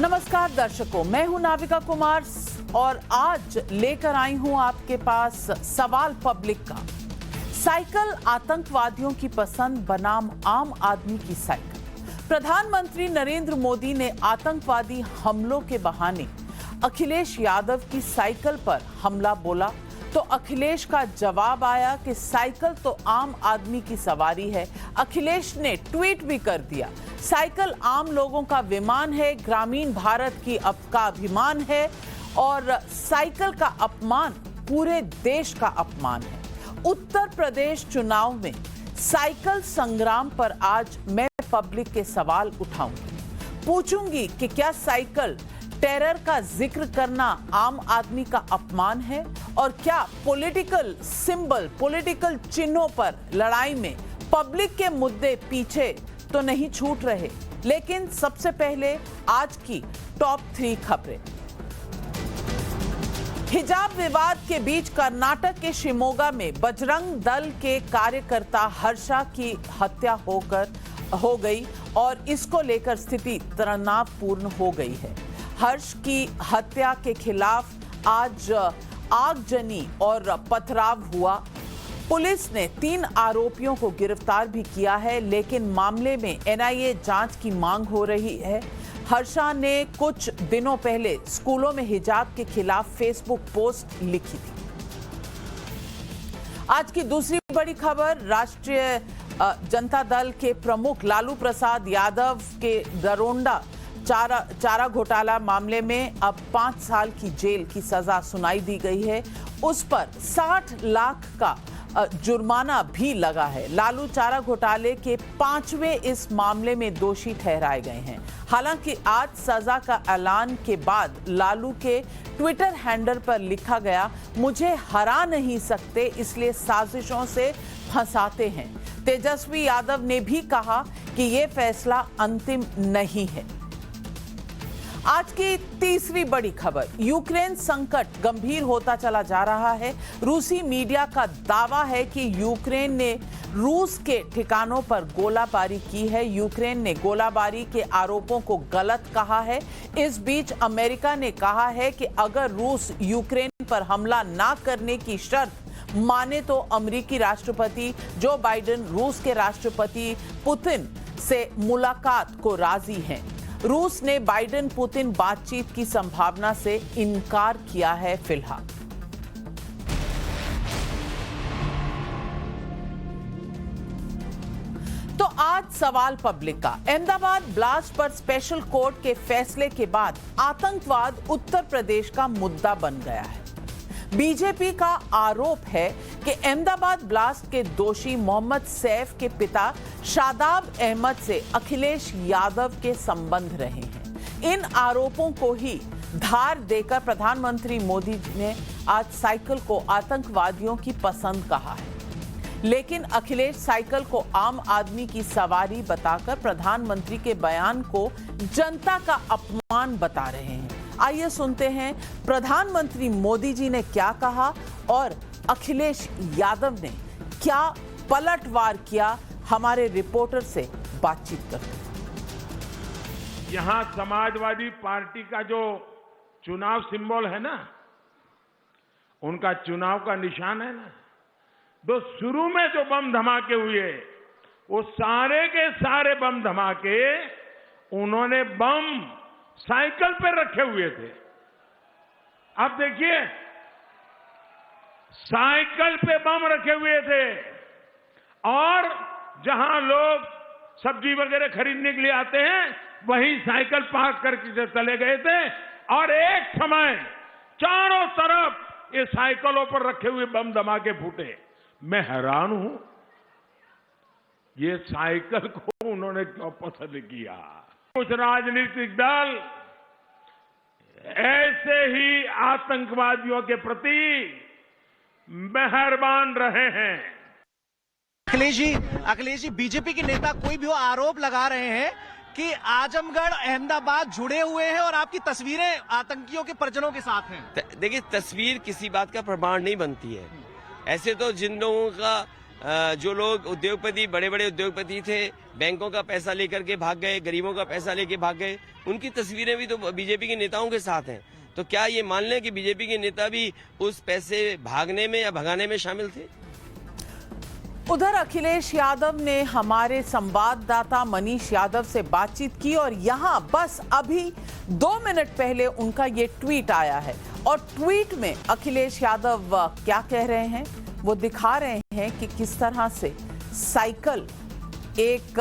नमस्कार दर्शकों, मैं हूं नाविका कुमार और आज लेकर आई हूं आपके पास सवाल पब्लिक का। साइकिल आतंकवादियों की पसंद बनाम आम आदमी की साइकिल। प्रधानमंत्री नरेंद्र मोदी ने आतंकवादी हमलों के बहाने अखिलेश यादव की साइकिल पर हमला बोला तो अखिलेश का जवाब आया कि साइकिल तो आम आदमी की सवारी है। अखिलेश ने ट्वीट भी कर दिया, साइकिल आम लोगों का विमान है, ग्रामीण भारत की का अभिमान है और साइकिल का अपमान पूरे देश का अपमान है। उत्तर प्रदेश चुनाव में साइकिल संग्राम पर आज मैं पब्लिक के सवाल उठाऊंगी, पूछूंगी कि क्या साइकिल टेरर का जिक्र करना आम आदमी का अपमान है और क्या पॉलिटिकल सिंबल, पॉलिटिकल चिन्हों पर लड़ाई में पब्लिक के मुद्दे पीछे तो नहीं छूट रहे। लेकिन सबसे पहले आज की टॉप 3 खबरें। हिजाब विवाद के बीच कर्नाटक के शिमोगा में बजरंग दल के कार्यकर्ता हर्षा की हत्या हो गई और इसको लेकर स्थिति तनावपूर्ण हो गई है। हर्ष की हत्या के खिलाफ आज आगजनी और पथराव हुआ। पुलिस ने 3 आरोपियों को गिरफ्तार भी किया है, लेकिन मामले में एनआईए जांच की मांग हो रही है। हर्षा ने कुछ दिनों पहले स्कूलों में हिजाब के खिलाफ फेसबुक पोस्ट लिखी थी। आज की दूसरी बड़ी खबर, राष्ट्रीय जनता दल के प्रमुख लालू प्रसाद यादव के दरोंडा चारा घोटाला मामले में अब 5 साल की जेल की सजा सुनाई दी गई है। उस पर 60 लाख का जुर्माना भी लगा है। लालू चारा घोटाले के 5वें इस मामले में दोषी ठहराए गए हैं। हालांकि आज सजा का ऐलान के बाद लालू के ट्विटर हैंडल पर लिखा गया, मुझे हरा नहीं सकते इसलिए साजिशों से फंसाते हैं। तेजस्वी यादव ने भी कहा कि यह फैसला अंतिम नहीं है। आज की तीसरी बड़ी खबर, यूक्रेन संकट गंभीर होता चला जा रहा है। रूसी मीडिया का दावा है कि यूक्रेन ने रूस के ठिकानों पर गोलाबारी की है। यूक्रेन ने गोलाबारी के आरोपों को गलत कहा है। इस बीच अमेरिका ने कहा है कि अगर रूस यूक्रेन पर हमला ना करने की शर्त माने तो अमेरिकी राष्ट्रपति जो बाइडेन रूस के राष्ट्रपति पुतिन से मुलाकात को राजी हैं। रूस ने बाइडेन पुतिन बातचीत की संभावना से इनकार किया है फिलहाल। तो आज सवाल पब्लिक का, अहमदाबाद ब्लास्ट पर स्पेशल कोर्ट के फैसले के बाद आतंकवाद उत्तर प्रदेश का मुद्दा बन गया है। बीजेपी का आरोप है कि अहमदाबाद ब्लास्ट के दोषी मोहम्मद सैफ के पिता शादाब अहमद से अखिलेश यादव के संबंध रहे हैं। इन आरोपों को ही धार देकर प्रधानमंत्री मोदी ने आज साइकिल को आतंकवादियों की पसंद कहा है। लेकिन अखिलेश साइकिल को आम आदमी की सवारी बताकर प्रधानमंत्री के बयान को जनता का अपमान बता रहे हैं। आइए सुनते हैं प्रधानमंत्री मोदी जी ने क्या कहा और अखिलेश यादव ने क्या पलटवार किया। हमारे रिपोर्टर से बातचीत करते हैं। यहां समाजवादी पार्टी का जो चुनाव सिंबल है ना, उनका चुनाव का निशान है ना, तो शुरू में जो बम धमाके हुए वो सारे के सारे बम धमाके उन्होंने बम साइकिल पर रखे हुए थे। अब देखिए, साइकिल पे बम रखे हुए थे और जहां लोग सब्जी वगैरह खरीदने के लिए आते हैं वहीं साइकिल पार्क करके चले गए थे और एक समय चारों तरफ ये साइकिलों पर रखे हुए बम धमाके फूटे। मैं हैरान हूं, ये साइकिल को उन्होंने क्यों पसंद किया। कुछ राजनीतिक दल ऐसे ही आतंकवादियों के प्रति मेहरबान रहे हैं। अखिलेश जी, बीजेपी के नेता कोई भी आरोप लगा रहे हैं कि आजमगढ़ अहमदाबाद जुड़े हुए हैं और आपकी तस्वीरें आतंकियों के परिजनों के साथ हैं। देखिए, तस्वीर किसी बात का प्रमाण नहीं बनती है। ऐसे तो जिन लोगों का जो लोग उद्योगपति, बड़े बड़े उद्योगपति थे, बैंकों का पैसा लेकर के भाग गए, गरीबों का पैसा लेके भाग गए, उनकी तस्वीरें भी तो बीजेपी के नेताओं के साथ हैं। तो क्या ये मान लें कि बीजेपी के नेता भी उस पैसे भागने में या भगाने में शामिल थे? उधर अखिलेश यादव ने हमारे संवाददाता मनीष यादव से बातचीत की और यहां बस अभी 2 मिनट पहले उनका ये ट्वीट आया है और ट्वीट में अखिलेश यादव क्या कह रहे हैं वो दिखा रहे हैं कि किस तरह से साइकिल एक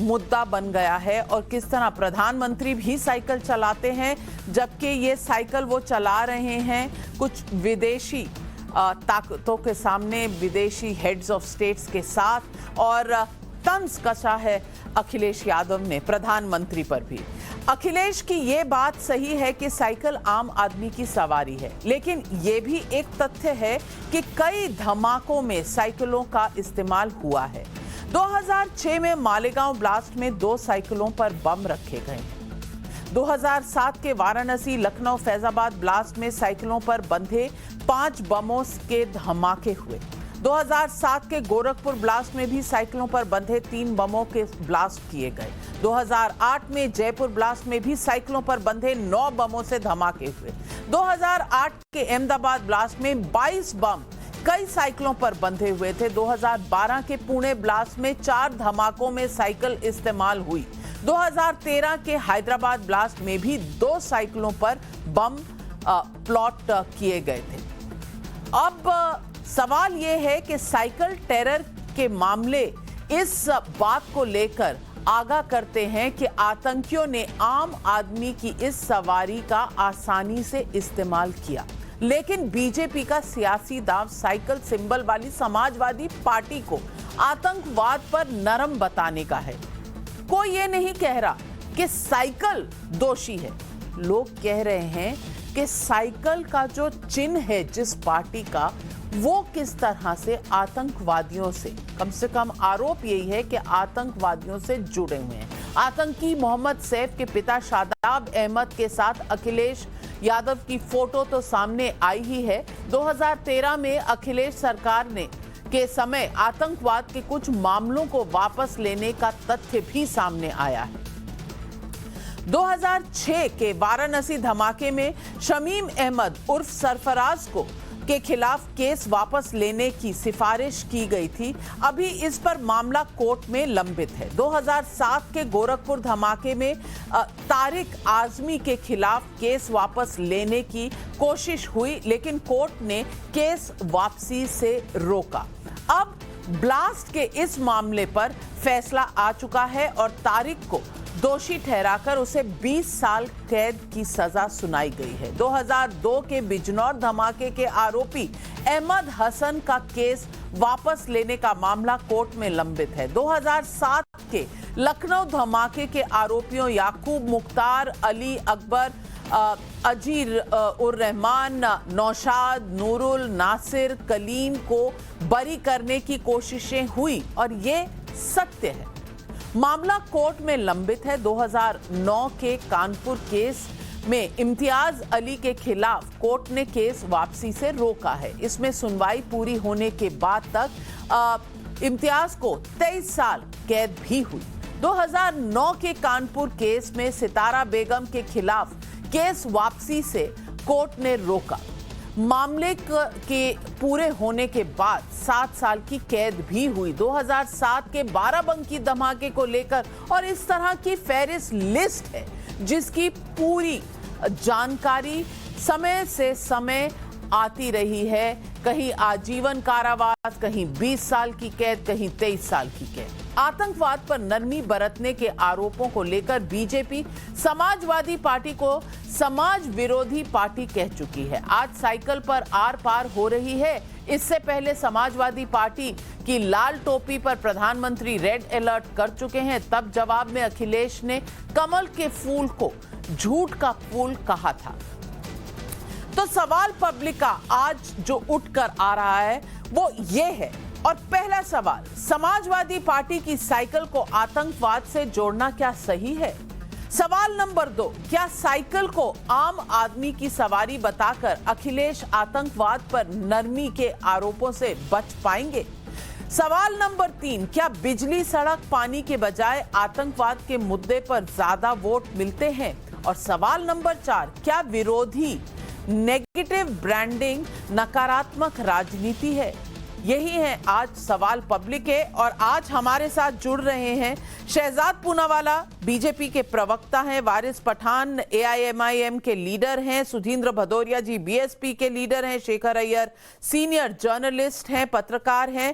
मुद्दा बन गया है और किस तरह प्रधानमंत्री भी साइकिल चलाते हैं, जबकि ये साइकिल वो चला रहे हैं कुछ विदेशी ताकतों के सामने, विदेशी हेड्स ऑफ स्टेट्स के साथ, और तंज कसा है अखिलेश यादव ने प्रधानमंत्री पर भी। अखिलेश की ये बात सही है कि साइकिल आम आदमी की सवारी है, लेकिन ये भी एक तथ्य है कि कई धमाकों में साइकिलों का इस्तेमाल हुआ है। 2006 में मालेगांव ब्लास्ट में 2 साइकिलों पर बम रखे गए। 2007 के वाराणसी, लखनऊ, फैजाबाद ब्लास्ट में साइकिलों पर बंधे 5 बमों के धमाके हुए। 2007 के गोरखपुर ब्लास्ट में भी साइकिलों पर बंधे 3 बमों के ब्लास्ट किए गए। 2008 में जयपुर ब्लास्ट में भी साइकिलों पर बंधे 9 बमों से धमाके हुए। 2008 के अहमदाबाद ब्लास्ट में 22 बम कई साइकिलों पर बंधे हुए थे। 2012 के पुणे ब्लास्ट में 4 धमाकों में साइकिल इस्तेमाल हुई। 2013 के हैदराबाद ब्लास्ट में भी 2 साइकिलों पर बम प्लॉट किए गए थे। अब सवाल यह है कि साइकिल टेरर के मामले इस बात को लेकर आगाह करते हैं कि आतंकियों ने आम आदमी की इस सवारी का आसानी से इस्तेमाल किया, लेकिन बीजेपी का सियासी दांव साइकिल सिंबल वाली समाजवादी पार्टी को आतंकवाद पर नरम बताने का है। कोई ये नहीं कह रहा कि साइकिल दोषी है, लोग कह रहे हैं कि साइकिल का जो चिन्ह है जिस पार्टी का, वो किस तरह से आतंकवादियों से कम आरोप यही है कि आतंकवादियों से जुड़े हुए हैं। आतंकी मोहम्मद सैफ के पिता शादाब अहमद के साथ अखिलेश यादव की फोटो तो सामने आई ही है। 2013 में अखिलेश सरकार के समय आतंकवाद के कुछ मामलों को वापस लेने का तथ्य भी सामने आया है। 2006 के वाराणसी धमाके में शमीम अहमद उर्फ सरफराज के खिलाफ केस वापस लेने की सिफारिश की गई थी। अभी इस पर मामला कोर्ट में लंबित है। 2007 के गोरखपुर धमाके में तारिक आजमी के खिलाफ केस वापस लेने की कोशिश हुई, लेकिन कोर्ट ने केस वापसी से रोका। अब ब्लास्ट के इस मामले पर फैसला आ चुका है और तारिक को दोषी ठहराकर उसे 20 साल कैद की सजा सुनाई गई है। 2002 के बिजनौर धमाके के आरोपी अहमद हसन का केस वापस लेने का मामला कोर्ट में लंबित है। 2007 के लखनऊ धमाके के आरोपियों याकूब मुख्तार, अली अकबर, अजीर उर रहमान, नौशाद, नूरुल, नासिर, कलीम को बरी करने की कोशिशें हुई और ये सत्य है। मामला कोर्ट में लंबित है। 2009 के कानपुर केस में इम्तियाज अली के खिलाफ कोर्ट ने केस वापसी से रोका है। इसमें सुनवाई पूरी होने के बाद तक इम्तियाज को 23 साल कैद भी हुई। 2009 के कानपुर केस में सितारा बेगम के खिलाफ केस वापसी से कोर्ट ने रोका। मामले के पूरे होने के बाद 7 साल की कैद भी हुई। 2007 के बाराबंकी धमाके को लेकर और इस तरह की फेरिस लिस्ट है जिसकी पूरी जानकारी समय से समय आती रही है। कहीं आजीवन कारावास, कहीं 20 साल की कैद, कहीं 23 साल की कैद। आतंकवाद पर नरमी बरतने के आरोपों को लेकर बीजेपी समाजवादी पार्टी को समाज विरोधी पार्टी कह चुकी है। आज साइकिल पर आर पार हो रही है। इससे पहले समाजवादी पार्टी की लाल टोपी पर प्रधानमंत्री रेड अलर्ट कर चुके हैं। तब जवाब में अखिलेश ने कमल के फूल को झूठ का फूल कहा था। तो सवाल पब्लिक का आज जो उठकर आ रहा है वो ये है, और पहला सवाल, समाजवादी पार्टी की साइकिल को आतंकवाद से जोड़ना क्या सही है? सवाल नंबर 2, क्या साइकिल को आम आदमी की सवारी बताकर अखिलेश आतंकवाद पर नरमी के आरोपों से बच पाएंगे? सवाल नंबर 3, क्या बिजली, सड़क, पानी के बजाय आतंकवाद के मुद्दे पर ज्यादा वोट मिलते हैं? और सवाल नंबर 4, क्या विरोधी नेगेटिव ब्रांडिंग नकारात्मक राजनीति है? यही है आज सवाल पब्लिक है। और आज हमारे साथ जुड़ रहे हैं शहजाद पूनावाला, बीजेपी के प्रवक्ता हैं, वारिस पठान AIMIM के लीडर हैं, सुधींद्र भदौरिया जी BSP के लीडर हैं, शेखर अय्यर सीनियर जर्नलिस्ट हैं, पत्रकार हैं।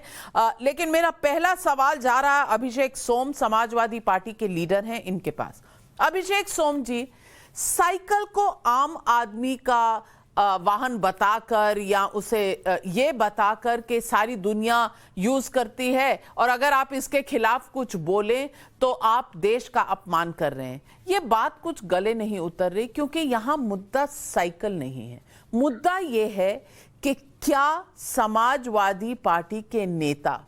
लेकिन मेरा पहला सवाल जा रहा है अभिषेक सोम, समाजवादी पार्टी के लीडर हैं, इनके पास। अभिषेक सोम जी, साइकिल को आम आदमी का वाहन बताकर या उसे ये बताकर कि सारी दुनिया यूज करती है और अगर आप इसके खिलाफ कुछ बोलें तो आप देश का अपमान कर रहे हैं, ये बात कुछ गले नहीं उतर रही, क्योंकि यहाँ मुद्दा साइकिल नहीं है। मुद्दा ये है कि क्या समाजवादी पार्टी के नेता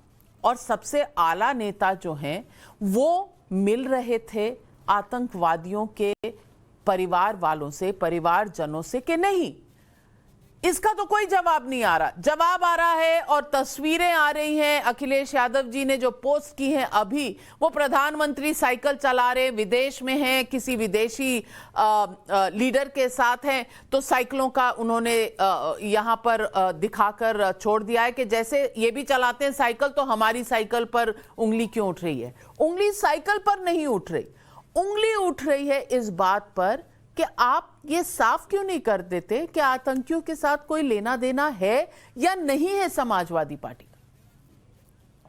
और सबसे आला नेता जो हैं वो मिल रहे थे आतंकवादियों के परिवार वालों से, परिवारजनों से, कि नहीं? इसका तो कोई जवाब नहीं आ रहा। जवाब आ रहा है और तस्वीरें आ रही हैं। अखिलेश यादव जी ने जो पोस्ट की है अभी, वो प्रधानमंत्री साइकिल चला रहे, विदेश में हैं, किसी विदेशी लीडर के साथ हैं, तो साइकिलों का उन्होंने यहाँ पर दिखाकर छोड़ दिया है कि जैसे ये भी चलाते हैं साइकिल, तो हमारी साइकिल पर उंगली क्यों उठ रही है? उंगली साइकिल पर नहीं उठ रही, उंगली उठ रही है इस बात पर कि आप ये साफ क्यों नहीं कर देते कि आतंकियों के साथ कोई लेना देना है या नहीं है समाजवादी पार्टी का?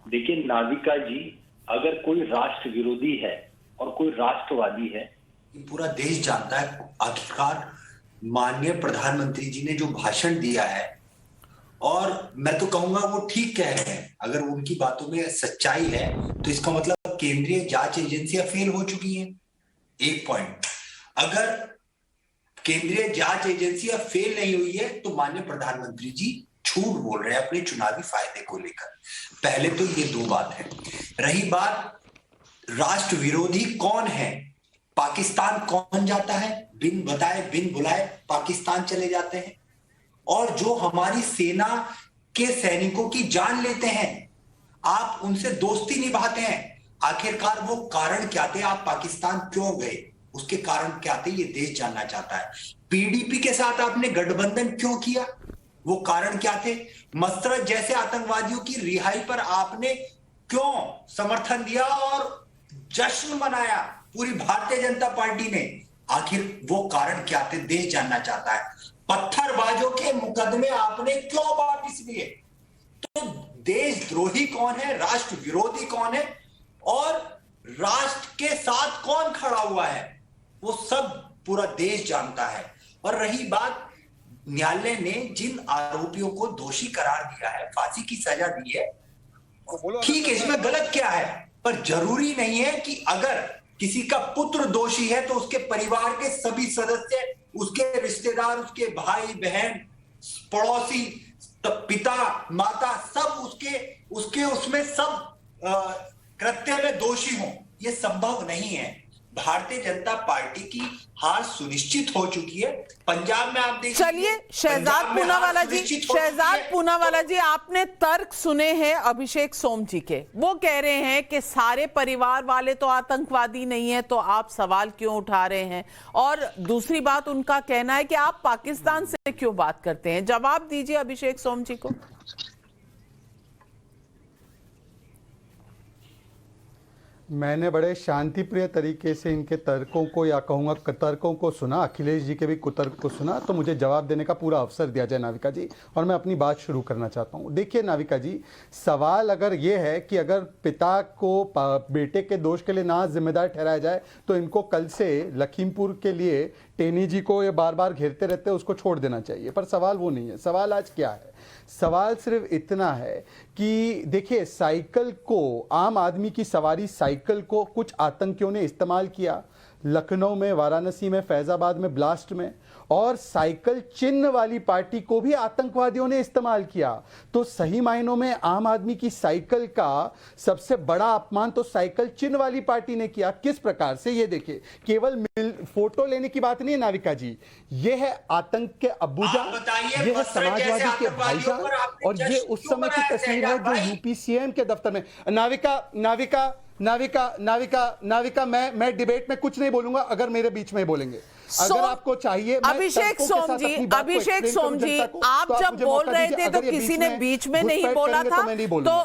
देखिए नाविका जी, अगर कोई राष्ट्र विरोधी है और कोई राष्ट्रवादी है, पूरा देश जानता है। आखिरकार माननीय प्रधानमंत्री जी ने जो भाषण दिया है, और मैं तो कहूंगा वो ठीक कह रहे हैं। अगर उनकी बातों में सच्चाई है तो इसका मतलब केंद्रीय जांच एजेंसियां फेल हो चुकी हैं। एक पॉइंट, अगर केंद्रीय जांच एजेंसियां फेल नहीं हुई है तो माननीय प्रधानमंत्री जी झूठ बोल रहे हैं अपने चुनावी फायदे को लेकर। पहले तो ये दो बात है। रही बात राष्ट्र विरोधी कौन है, पाकिस्तान कौन जाता है, बिन बताए बिन बुलाए पाकिस्तान चले जाते हैं, और जो हमारी सेना के सैनिकों की जान लेते हैं, आप उनसे दोस्ती निभाते हैं। आखिरकार वो कारण क्या थे, आप पाकिस्तान क्यों गए, उसके कारण क्या थे, ये देश जानना चाहता है। PDP के साथ आपने गठबंधन क्यों किया, वो कारण क्या थे। मसरत जैसे आतंकवादियों की रिहाई पर आपने क्यों समर्थन दिया और जश्न मनाया पूरी भारतीय जनता पार्टी ने, आखिर वो कारण क्या थे, देश जानना चाहता है। पत्थरबाजों के मुकदमे आपने क्यों वापिस लिए। तो देशद्रोही कौन है, राष्ट्र विरोधी कौन है, और राष्ट्र के साथ कौन खड़ा हुआ है, वो सब पूरा देश जानता है। और रही बात, न्यायालय ने जिन आरोपियों को दोषी करार दिया है, फांसी की सजा दी है, ठीक है, इसमें गलत क्या है, पर जरूरी नहीं है कि अगर किसी का पुत्र दोषी है तो उसके परिवार के सभी सदस्य, उसके रिश्तेदार, उसके भाई बहन, पड़ोसी, पिता माता, सब उसके उसमें सब कृत्य में दोषी हों, ये संभव नहीं है। भारतीय जनता पार्टी की हार सुनिश्चित हो चुकी है। पंजाब में आप देखिए। चलिए शहजाद पूनावाला जी, आपने तर्क सुने हैं अभिषेक सोम जी के। वो कह रहे हैं कि सारे परिवार वाले तो आतंकवादी नहीं है, तो आप सवाल क्यों उठा रहे हैं। और दूसरी बात, उनका कहना है कि आप पाकिस्तान से क्यों बात करते हैं। जवाब दीजिए अभिषेक सोम जी को। मैंने बड़े शांतिप्रिय तरीके से इनके तर्कों को, या कहूँगा कुतर्कों को सुना, अखिलेश जी के भी कुतर्क को सुना, तो मुझे जवाब देने का पूरा अवसर दिया जाए नाविका जी, और मैं अपनी बात शुरू करना चाहता हूँ। देखिए नाविका जी, सवाल अगर ये है कि अगर पिता को बेटे के दोष के लिए ना जिम्मेदार ठहराया जाए तो इनको कल से लखीमपुर के लिए टेनी जी को ये बार बार घेरते रहते हैं, उसको छोड़ देना चाहिए। पर सवाल वो नहीं है। सवाल आज क्या है, सवाल सिर्फ इतना है कि देखिए, साइकिल को, आम आदमी की सवारी साइकिल को कुछ आतंकियों ने इस्तेमाल किया। लखनऊ में, वाराणसी में, फैजाबाद में ब्लास्ट में, और साइकिल चिन्ह वाली पार्टी को भी आतंकवादियों ने इस्तेमाल किया। तो सही मायनों में आम आदमी की साइकिल का सबसे बड़ा अपमान तो साइकिल चिन्ह वाली पार्टी ने किया। किस प्रकार से, ये देखिए, केवल फोटो लेने की बात नहीं है नाविका जी, ये है आतंक के अब्बूजान, ये है समाजवादी के भाईजान, और ये उस समय की तस्वीर है जो यूपी सीएम के दफ्तर में। नाविका, मैं डिबेट में कुछ नहीं बोलूंगा अगर मेरे बीच में बोलेंगे। अगर आपको चाहिए, अभिषेक सोम जी, आप जब बोल रहे थे तो किसी ने बीच में नहीं बोला था,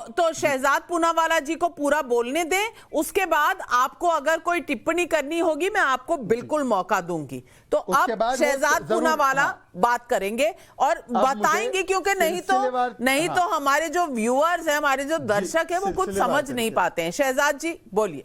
तो शहजाद पूनावाला जी को पूरा बोलने दें, उसके बाद आपको अगर कोई टिप्पणी करनी होगी मैं आपको बिल्कुल मौका दूंगी। तो अब शहजाद पूनावाला बात करेंगे और बताएंगे, क्योंकि नहीं तो हमारे जो व्यूअर्स हैं, हमारे जो दर्शक हैं, वो कुछ समझ नहीं पाते हैं। शहजाद जी बोलिए।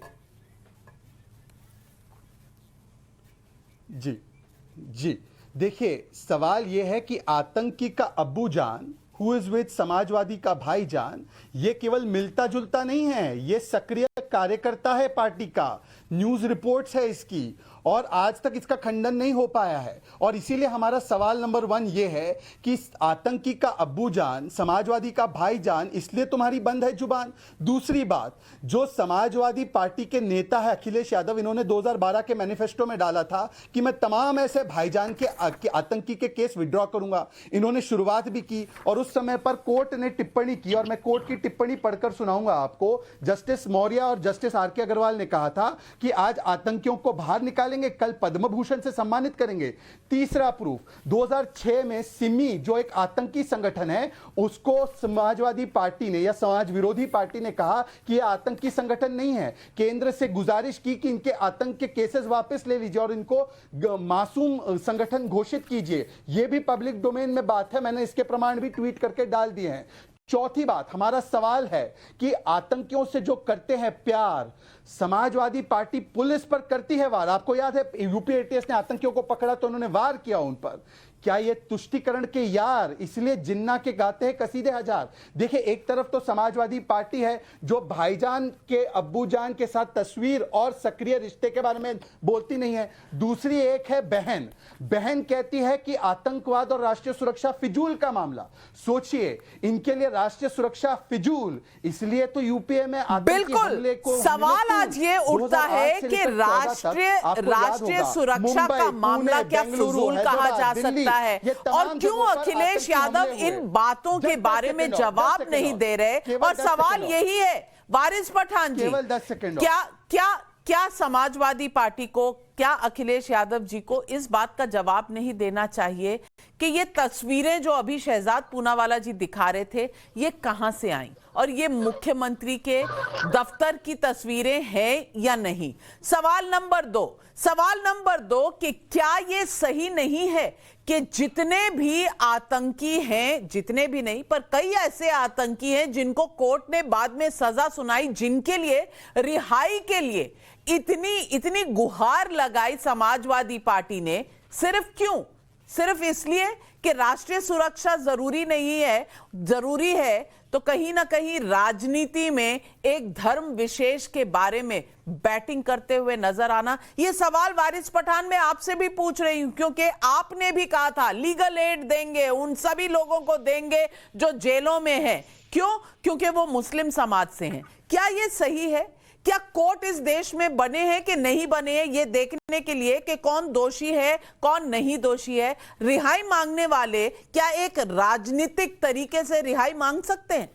जी देखिए, सवाल यह है कि आतंकी का अब्बू जान हु इज विद समाजवादी का भाईजान, ये केवल मिलता जुलता नहीं है, ये सक्रिय कार्यकर्ता है पार्टी का। न्यूज रिपोर्ट्स है इसकी, और आज तक इसका खंडन नहीं हो पाया है। और इसीलिए हमारा सवाल नंबर 1 ये है कि आतंकी का अब्बू जान, समाजवादी का भाईजान, इसलिए तुम्हारी बंद है जुबान। दूसरी बात, जो समाजवादी पार्टी के नेता है अखिलेश यादव, इन्होंने 2012 के मैनिफेस्टो में डाला था कि मैं तमाम ऐसे भाईजान के आतंकी के केस विड्रॉ करूंगा। इन्होंने शुरुआत भी की, और उस समय पर कोर्ट ने टिप्पणी की, और मैं कोर्ट की टिप्पणी पढ़कर सुनाऊंगा आपको। जस्टिस मौर्य और जस्टिस आर.के. अग्रवाल ने कहा था कि आज आतंकियों को बाहर निकालेंगे, कल पद्म भूषण से सम्मानित करेंगे। तीसरा प्रूफ, 2006 में सिमी जो एक आतंकी संगठन है, उसको समाजवादी पार्टी ने या समाज विरोधी पार्टी ने कहा कि यह आतंकी संगठन नहीं है। केंद्र से गुजारिश की कि इनके आतंक के केसेस वापस ले लीजिए और इनको मासूम संगठन घोषित कीजिए। यह भी पब्लिक डोमेन में बात है, मैंने इसके प्रमाण भी ट्वीट करके डाल दिए हैं। चौथी बात, हमारा सवाल है कि आतंकियों से जो करते हैं प्यार, समाजवादी पार्टी पुलिस पर करती है वार। आपको याद है यूपी एटीएस ने आतंकियों को पकड़ा तो उन्होंने वार किया उन पर। क्या ये तुष्टिकरण के यार, इसलिए जिन्ना के गाते हैं कसीदे हजार। देखिए, एक तरफ तो समाजवादी पार्टी है जो भाईजान के अब्बूजान के साथ तस्वीर और सक्रिय रिश्ते के बारे में बोलती नहीं है। दूसरी एक है बहन कहती है कि आतंकवाद और राष्ट्रीय सुरक्षा फिजूल का मामला। सोचिए, इनके लिए राष्ट्रीय सुरक्षा फिजूल, इसलिए तो यूपीए में आतंकी हमले को सवाल आज ये उठता है कि राष्ट्रीय सुरक्षा का मामला क्या फिजूल कहा जा सकता है, और क्यों अखिलेश यादव इन बातों के बारे में जवाब नहीं दे रहे। और सवाल यही है, वारिस पठान जी, क्या समाजवादी पार्टी को, क्या अखिलेश यादव जी को इस बात का जवाब नहीं देना चाहिए कि ये तस्वीरें जो अभी शहजाद पूनावाला जी दिखा रहे थे, ये कहां से आई, और ये मुख्यमंत्री के दफ्तर की तस्वीरें हैं या नहीं। सवाल नंबर दो कि क्या ये सही नहीं है कि जितने भी आतंकी हैं, जितने भी नहीं पर कई ऐसे आतंकी हैं जिनको कोर्ट ने बाद में सजा सुनाई, जिनके लिए रिहाई के लिए इतनी गुहार लगाई समाजवादी पार्टी ने, सिर्फ क्यों? सिर्फ इसलिए कि राष्ट्रीय सुरक्षा जरूरी नहीं है, जरूरी है तो कहीं ना कहीं राजनीति में एक धर्म विशेष के बारे में बैटिंग करते हुए नजर आना। यह सवाल वारिस पठान मैं आपसे भी पूछ रही हूं, क्योंकि आपने भी कहा था लीगल एड देंगे, उन सभी लोगों को देंगे जो जेलों में हैं। क्यों? क्योंकि वो मुस्लिम समाज से हैं। क्या यह सही है? क्या कोर्ट इस देश में बने हैं कि नहीं बने हैं ये देखने के लिए कि कौन दोषी है कौन नहीं दोषी है? रिहाई मांगने वाले क्या एक राजनीतिक तरीके से रिहाई मांग सकते हैं?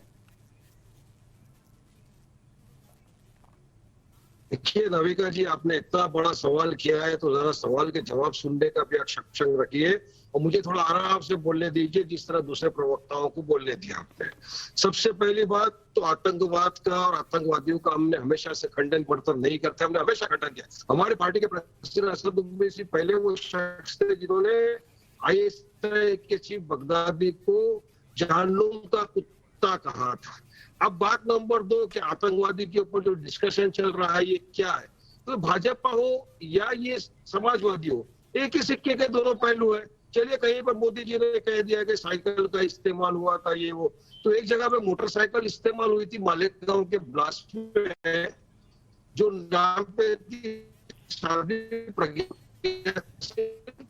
देखिए नाविका जी, आपने इतना बड़ा सवाल किया है तो जरा सवाल के जवाब सुनने का भी आप सक्षम रखिए और मुझे थोड़ा आराम से बोलने दीजिए, जिस तरह दूसरे प्रवक्ताओं को बोलने दिया आपने। सबसे पहली बात तो आतंकवाद का और आतंकवादियों का हमने हमेशा से खंडन बर्तन नहीं करते, हमने हमेशा खंडन किया। हमारी पार्टी के प्रेसिडेंट असद उवैसी पहले वो शख्स थे जिन्होंने आईएसआई के चीफ बगदादी को जानलूम का कुत्ता कहा था। अब बात नंबर 2 कि आतंकवादी के ऊपर जो डिस्कशन चल रहा है ये क्या है, तो भाजपा हो या ये समाजवादी हो, एक ही सिक्के के दोनों पहलू है। चलिए, कहीं पर मोदी जी ने कह दिया कि साइकिल का इस्तेमाल हुआ था ये वो, तो एक जगह पे मोटरसाइकिल इस्तेमाल हुई थी मालेगांव के ब्लास्ट में, जो नाम पे साध्वी प्रज्ञा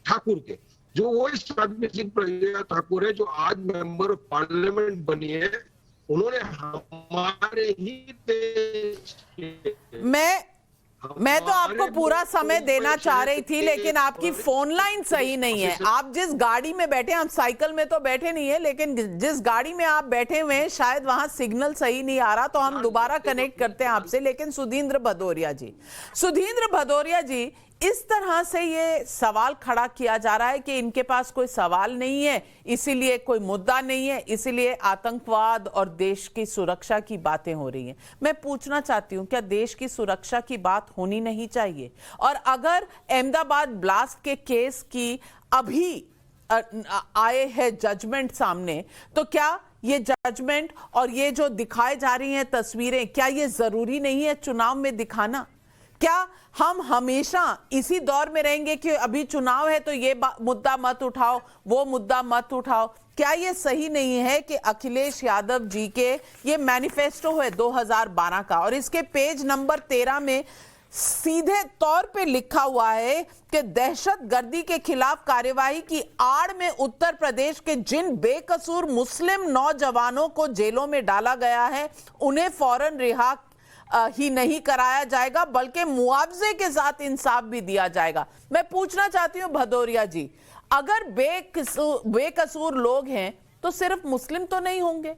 ठाकुर के, जो वो साध्वी सिंह प्रज्ञा ठाकुर है जो आज मेंबर ऑफ पार्लियामेंट बनी है, उन्होंने हमारे ही देश मैं तो आपको पूरा समय देना चाह रही थी, लेकिन आपकी फोन लाइन सही नहीं है। आप जिस गाड़ी में बैठे, आप साइकिल में तो बैठे नहीं है, लेकिन जिस गाड़ी में आप बैठे हुए हैं शायद वहां सिग्नल सही नहीं आ रहा, तो हम दोबारा कनेक्ट करते हैं आपसे। लेकिन सुधींद्र भदौरिया जी, इस तरह से ये सवाल खड़ा किया जा रहा है कि इनके पास कोई सवाल नहीं है, इसीलिए कोई मुद्दा नहीं है, इसीलिए आतंकवाद और देश की सुरक्षा की बातें हो रही हैं। मैं पूछना चाहती हूं, क्या देश की सुरक्षा की बात होनी नहीं चाहिए? और अगर अहमदाबाद ब्लास्ट के केस की अभी आए है जजमेंट सामने, तो क्या ये जजमेंट और ये जो दिखाए जा रही हैं तस्वीरें, क्या ये जरूरी नहीं है चुनाव में दिखाना? क्या हम हमेशा इसी दौर में रहेंगे कि अभी चुनाव है तो ये मुद्दा मत उठाओ, वो मुद्दा मत उठाओ? क्या ये सही नहीं है कि अखिलेश यादव जी के ये मैनिफेस्टो है 2012 का, और इसके पेज नंबर 13 में सीधे तौर पे लिखा हुआ है कि दहशतगर्दी के खिलाफ कार्यवाही की आड़ में उत्तर प्रदेश के जिन बेकसूर मुस्लिम नौजवानों को जेलों में डाला गया है, उन्हें फौरन रिहा ही नहीं कराया जाएगा, बल्कि मुआवजे के साथ इंसाफ भी दिया जाएगा। मैं पूछना चाहती हूं भदौरिया जी, अगर बेकसूर लोग हैं तो सिर्फ मुस्लिम तो नहीं होंगे,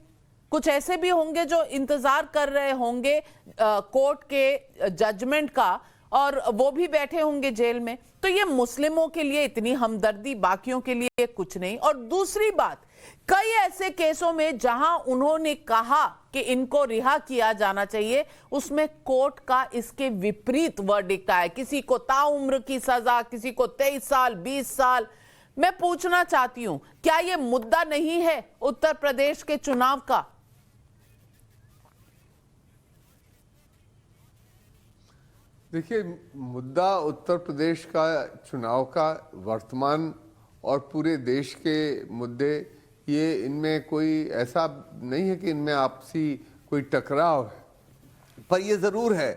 कुछ ऐसे भी होंगे जो इंतजार कर रहे होंगे कोर्ट के जजमेंट का, और वो भी बैठे होंगे जेल में। तो ये मुस्लिमों के लिए इतनी हमदर्दी, बाकियों के लिए कुछ नहीं। और दूसरी बात, कई ऐसे केसों में जहां उन्होंने कहा कि इनको रिहा किया जाना चाहिए, उसमें कोर्ट का इसके विपरीत वर्डिक्ट आया। किसी को ताउम्र की सजा, किसी को 23 साल, 20 साल। मैं पूछना चाहती हूं, क्या यह मुद्दा नहीं है उत्तर प्रदेश के चुनाव का? देखिए, मुद्दा उत्तर प्रदेश का चुनाव का वर्तमान और पूरे देश के मुद्दे, ये इनमें कोई ऐसा नहीं है कि इनमें आपसी कोई टकराव है, पर यह ज़रूर है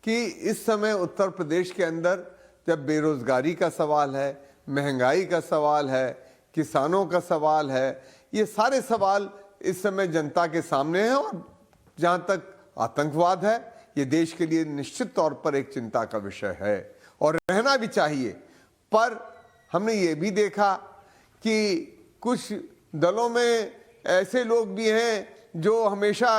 कि इस समय उत्तर प्रदेश के अंदर जब बेरोजगारी का सवाल है, महंगाई का सवाल है, किसानों का सवाल है, ये सारे सवाल इस समय जनता के सामने हैं। और जहाँ तक आतंकवाद है, ये देश के लिए निश्चित तौर पर एक चिंता का विषय है और रहना भी चाहिए। पर हमने ये भी देखा कि कुछ दलों में ऐसे लोग भी हैं जो हमेशा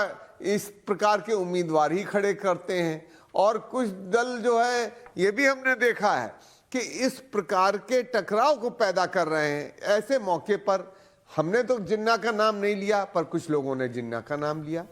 इस प्रकार के उम्मीदवार ही खड़े करते हैं, और कुछ दल जो है, ये भी हमने देखा है कि इस प्रकार के टकराव को पैदा कर रहे हैं। ऐसे मौके पर हमने तो जिन्ना का नाम नहीं लिया, पर कुछ लोगों ने जिन्ना का नाम लिया।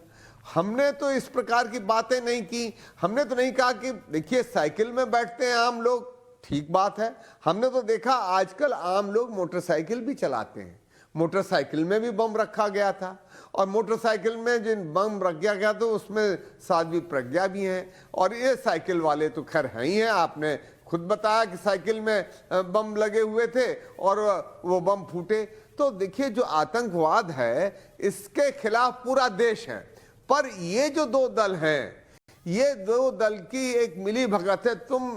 हमने तो इस प्रकार की बातें नहीं की। हमने तो नहीं कहा कि देखिए साइकिल में बैठते हैं आम लोग, ठीक बात है। हमने तो देखा आजकल आम लोग मोटरसाइकिल भी चलाते हैं। मोटरसाइकिल में भी बम रखा गया था, और मोटरसाइकिल में जिन बम रखा गया तो उसमें साध्वी प्रज्ञा भी हैं, और ये साइकिल वाले तो खैर हैं ही हैं। आपने खुद बताया कि साइकिल में बम लगे हुए थे और वो बम फूटे। तो देखिए, जो आतंकवाद है इसके खिलाफ पूरा देश है, पर ये जो दो दल हैं, ये दो दल की एक मिली भगत है। तुम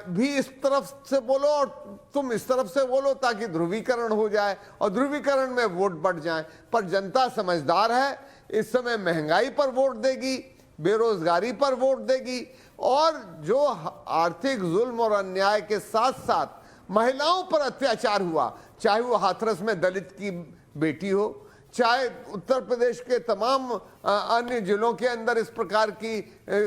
भी इस तरफ से बोलो और तुम इस तरफ से बोलो, ताकि ध्रुवीकरण हो जाए और ध्रुवीकरण में वोट बढ़ जाए। पर जनता समझदार है, इस समय महंगाई पर वोट देगी, बेरोजगारी पर वोट देगी, और जो आर्थिक जुल्म और अन्याय के साथ साथ महिलाओं पर अत्याचार हुआ, चाहे वो हाथरस में दलित की बेटी हो, चाहे उत्तर प्रदेश के तमाम अन्य जिलों के अंदर इस प्रकार की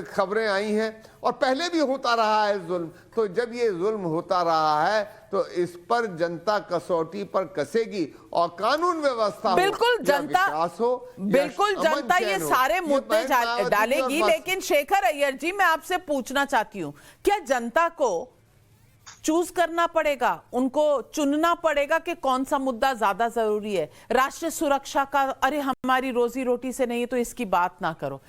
खबरें आई हैं, और पहले भी होता रहा है जुल्म। तो जब ये जुल्म होता रहा है तो इस पर जनता कसौटी पर कसेगी, और कानून व्यवस्था बिल्कुल जनता हो, बिल्कुल जनता ये सारे मुद्दे डालेगी। लेकिन शेखर अय्यर जी, मैं आपसे पूछना चाहती हूँ, क्या जनता को चूज करना पड़ेगा, उनको चुनना पड़ेगा कि कौन सा मुद्दा ज्यादा जरूरी है? राष्ट्रीय सुरक्षा का, अरे हमारी रोजी रोटी से नहीं तो इसकी बात ना करो।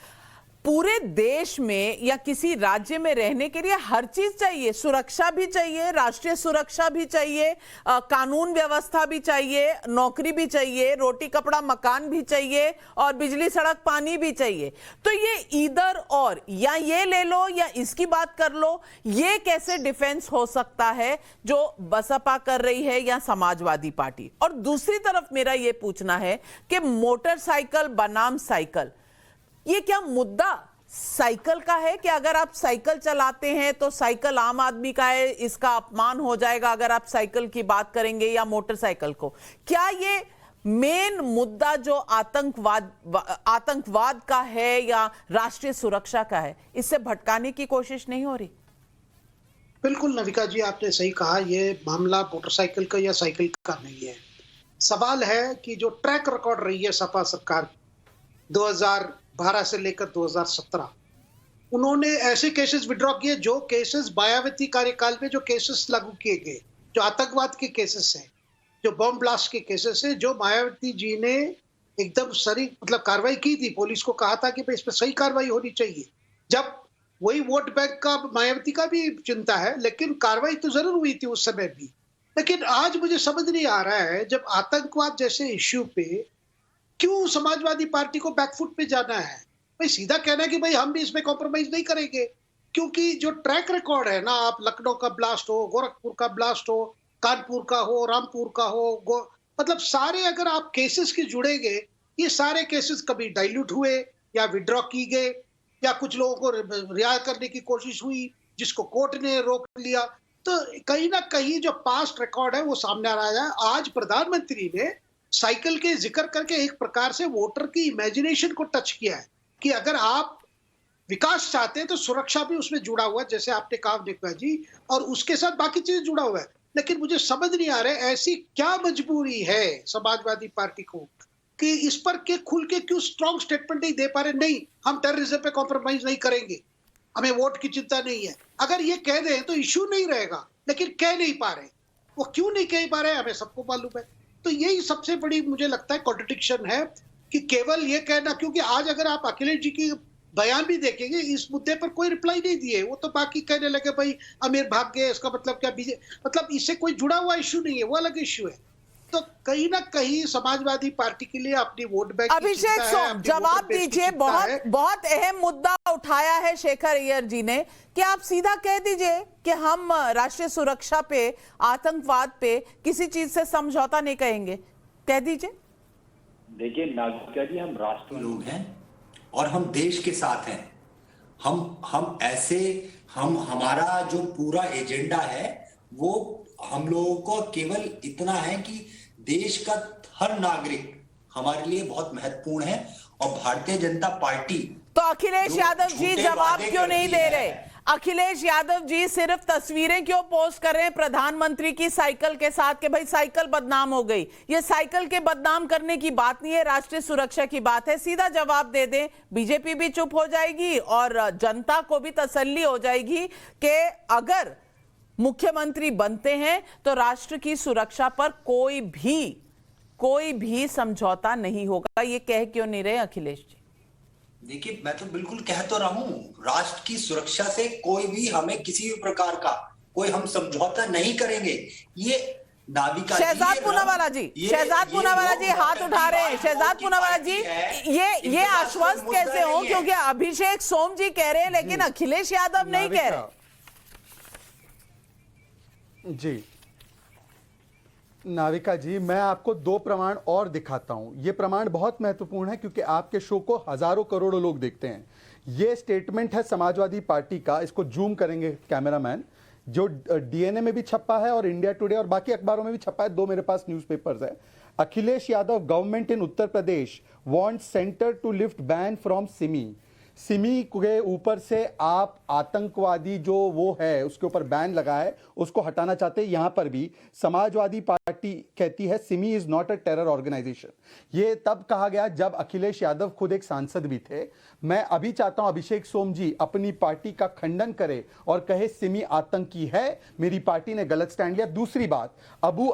पूरे देश में या किसी राज्य में रहने के लिए हर चीज चाहिए, सुरक्षा भी चाहिए, राष्ट्रीय सुरक्षा भी चाहिए, कानून व्यवस्था भी चाहिए, नौकरी भी चाहिए, रोटी कपड़ा मकान भी चाहिए और बिजली सड़क पानी भी चाहिए। तो ये इधर और या ये ले लो या इसकी बात कर लो, ये कैसे डिफेंस हो सकता है जो बसपा कर रही है या समाजवादी पार्टी? और दूसरी तरफ मेरा ये पूछना है कि मोटरसाइकिल बनाम साइकिल, ये क्या मुद्दा साइकिल का है कि अगर आप साइकिल चलाते हैं तो साइकिल आम आदमी का है, इसका अपमान हो जाएगा अगर आप साइकिल की बात करेंगे या मोटरसाइकिल को? क्या ये मेन मुद्दा जो आतंकवाद का है या राष्ट्रीय सुरक्षा का है, इससे भटकाने की कोशिश नहीं हो रही? बिल्कुल नविका जी, आपने सही कहा, ये मामला मोटरसाइकिल का या साइकिल का नहीं है। सवाल है कि जो ट्रैक रिकॉर्ड रही है सपा सरकार 2012 से लेकर 2017, उन्होंने ऐसे केसेस विड्रॉ किए जो केसेस मायावती कार्यकाल में जो केसेस लागू किए गए, जो आतंकवाद के केसेस हैं, जो बॉम्ब ब्लास्ट के केसेस हैं, जो मायावती जी ने एकदम सही कार्रवाई की थी। पुलिस को कहा था कि भाई इस पर सही कार्रवाई होनी चाहिए। जब वही वोट बैंक का मायावती का भी चिंता है, लेकिन कार्रवाई तो जरूर हुई थी उस समय भी। लेकिन आज मुझे समझ नहीं आ रहा है, जब आतंकवाद जैसे इश्यू पे क्यों समाजवादी पार्टी को बैकफुट पे जाना है? भाई सीधा कहना है कि भाई हम भी इसमें कॉम्प्रोमाइज नहीं करेंगे, क्योंकि जो ट्रैक रिकॉर्ड है ना, आप लखनऊ का ब्लास्ट हो, गोरखपुर का ब्लास्ट हो, कानपुर का हो, रामपुर का हो, सारे अगर आप केसेस के जुड़ेंगे, ये सारे केसेस कभी डाइल्यूट हुए या विड्रॉ की गए या कुछ लोगों को रिहा करने की कोशिश हुई जिसको कोर्ट ने रोक लिया। तो कहीं ना कहीं जो पास्ट रिकॉर्ड है वो सामने आ रहा है। आज प्रधानमंत्री ने साइकिल के जिक्र करके एक प्रकार से वोटर की इमेजिनेशन को टच किया है कि अगर आप विकास चाहते हैं तो सुरक्षा भी उसमें जुड़ा हुआ है, जैसे आपने कहा निका जी, और उसके साथ बाकी चीज जुड़ा हुआ है। लेकिन मुझे समझ नहीं आ रहा है ऐसी क्या मजबूरी है समाजवादी पार्टी को कि इस पर के खुल के क्यों स्ट्रॉन्ग स्टेटमेंट नहीं दे पा रहे। नहीं, हम टेररिज्म पे कॉम्प्रोमाइज नहीं करेंगे, हमें वोट की चिंता नहीं है। अगर ये कह दें तो इश्यू नहीं रहेगा, लेकिन कह नहीं पा रहे। वो क्यों नहीं कह पा रहे हमें सबको मालूम है। तो यही सबसे बड़ी मुझे लगता है कॉन्ट्रडिक्शन है कि केवल ये कहना, क्योंकि आज अगर आप अखिलेश जी की बयान भी देखेंगे, इस मुद्दे पर कोई रिप्लाई नहीं दिए। वो तो बाकी कहने लगे भाई अमीर भाग गए, इसका मतलब क्या, इससे कोई जुड़ा हुआ इश्यू नहीं है, वो अलग इश्यू है। तो कहीं ना कहीं समाजवादी पार्टी के लिए अपनी वोट बैंक अभिषेक सोम जवाब दीजिए। बहुत अहम मुद्दा उठाया है शेखर अय्यर जी ने कि आप सीधा कह दीजिए कि हम राष्ट्रीय सुरक्षा पे, आतंकवाद पे किसी चीज से समझौता नहीं करेंगे, कह दीजिए। देखिए नागरिका जी, हम राष्ट्र लोग हैं और हम देश के साथ हैं। हम ऐसे हमारा जो पूरा एजेंडा है वो हम लोगों को केवल इतना है कि देश का हर नागरिक हमारे लिए बहुत महत्वपूर्ण है। और भारतीय जनता पार्टी तो अखिलेश यादव जी जवाब क्यों नहीं दे रहे? अखिलेश यादव जी सिर्फ तस्वीरें क्यों पोस्ट कर रहे हैं प्रधानमंत्री की साइकिल के साथ कि भाई साइकिल बदनाम हो गई? ये साइकिल के बदनाम करने की बात नहीं है, राष्ट्रीय सुरक्षा की बात है। सीधा जवाब दे दें, बीजेपी भी चुप हो जाएगी और जनता को भी तसल्ली हो जाएगी कि अगर मुख्यमंत्री बनते हैं तो राष्ट्र की सुरक्षा पर कोई भी समझौता नहीं होगा। ये कह क्यों नहीं रहे अखिलेश जी? देखिए, मैं तो बिल्कुल कह तो रहा हूं, राष्ट्र की सुरक्षा से कोई भी हमें किसी भी प्रकार का कोई हम समझौता नहीं करेंगे। ये नाविका शहजाद पूनावाला जी, शहजाद पूनावाला जी हाथ उठा रहे हैं। शहजाद पूनावाला जी, ये आश्वस्त कैसे हो? क्योंकि अभिषेक सोम जी कह रहे हैं लेकिन अखिलेश यादव नहीं कह रहे। जी नाविका जी, मैं आपको दो प्रमाण और दिखाता हूं। ये प्रमाण बहुत महत्वपूर्ण है क्योंकि आपके शो को हजारों करोड़ों लोग देखते हैं। ये स्टेटमेंट है समाजवादी पार्टी का, इसको जूम करेंगे कैमरामैन, जो डीएनए में भी छपा है और इंडिया टुडे और बाकी अखबारों में भी छपा है। दो मेरे पास न्यूज़पेपर्स है। Akhilesh Yadav, government in Uttar Pradesh want centre to lift ban from SIMI के ऊपर से आप आतंकवादी जो वो है उसके ऊपर बैन लगा है उसको हटाना चाहते हैं। यहां पर भी समाजवादी पार्टी कहती है SIMI is not a terror organisation. ये तब कहा गया जब अखिलेश यादव खुद एक सांसद भी थे। मैं अभी चाहता हूं अभिषेक सोम जी अपनी पार्टी का खंडन करे और कहे सिमी आतंकी है, मेरी पार्टी ने गलत स्टैंड लिया। दूसरी बात, अबू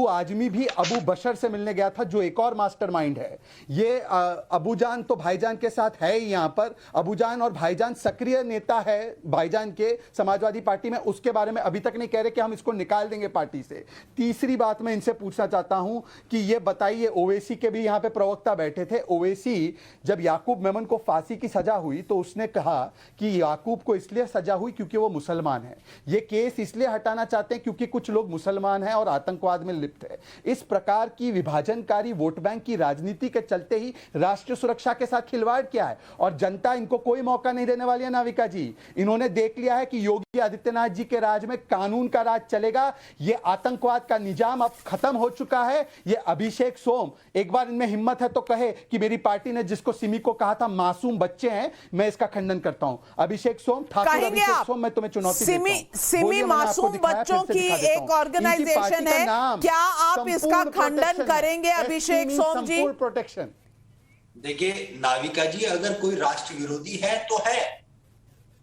आजमी भी अबू बशर से मिलने गया था जो एक और मास्टरमाइंड है। ये अबू जान तो भाईजान के साथ है है यहाँ पर। अबूजान और भाईजान सक्रिय नेता है भाईजान के समाजवादी पार्टी में, उसके बारे में अभी तक नहीं कह रहे कि हम इसको निकाल देंगे पार्टी से। तीसरी बात मैं इनसे पूछना चाहता हूं कि ये बताइए, ओवैसी के भी यहाँ पे प्रवक्ता बैठे थे। ओवैसी जब याकूब मेमन को फांसी की सजा हुई तो उसने कहा कि याकूब को इसलिए सजा हुई क्योंकि वो मुसलमान है, ये केस इसलिए हटाना चाहते हैं क्योंकि कुछ लोग मुसलमान हैं और आतंकवाद में लिप्त है। इस प्रकार की विभाजनकारी वोट बैंक की राजनीति के चलते ही राष्ट्रीय सुरक्षा के साथ खिलवाड़ किया है और जनता इनको कोई मौका नहीं देने वाली है। नाविका जी, इन्होंने देख लिया है कि योगी आदित्यनाथ जी के राज में कानून का राज चलेगा, ये आतंकवाद का निजाम अब खत्म हो चुका है। ये अभिषेक सोम, एक बार इनमें हिम्मत है तो कहे कि मेरी पार्टी ने जिसको सिमी को कहा था मासूम बच्चे हैं, मैं इसका खंडन करता हूं। अभिषेक सोम, ठाकुर अभिषेक सोम, मैं तुम्हें चुनौती देता हूं। सिमी मासूम बच्चों की एक ऑर्गेनाइजेशन है, क्या आप इसका खंडन करेंगे अभिषेक सोम जी? प्रोटेक्शन। देखिए नाविका जी, अगर कोई राष्ट्र विरोधी है तो है,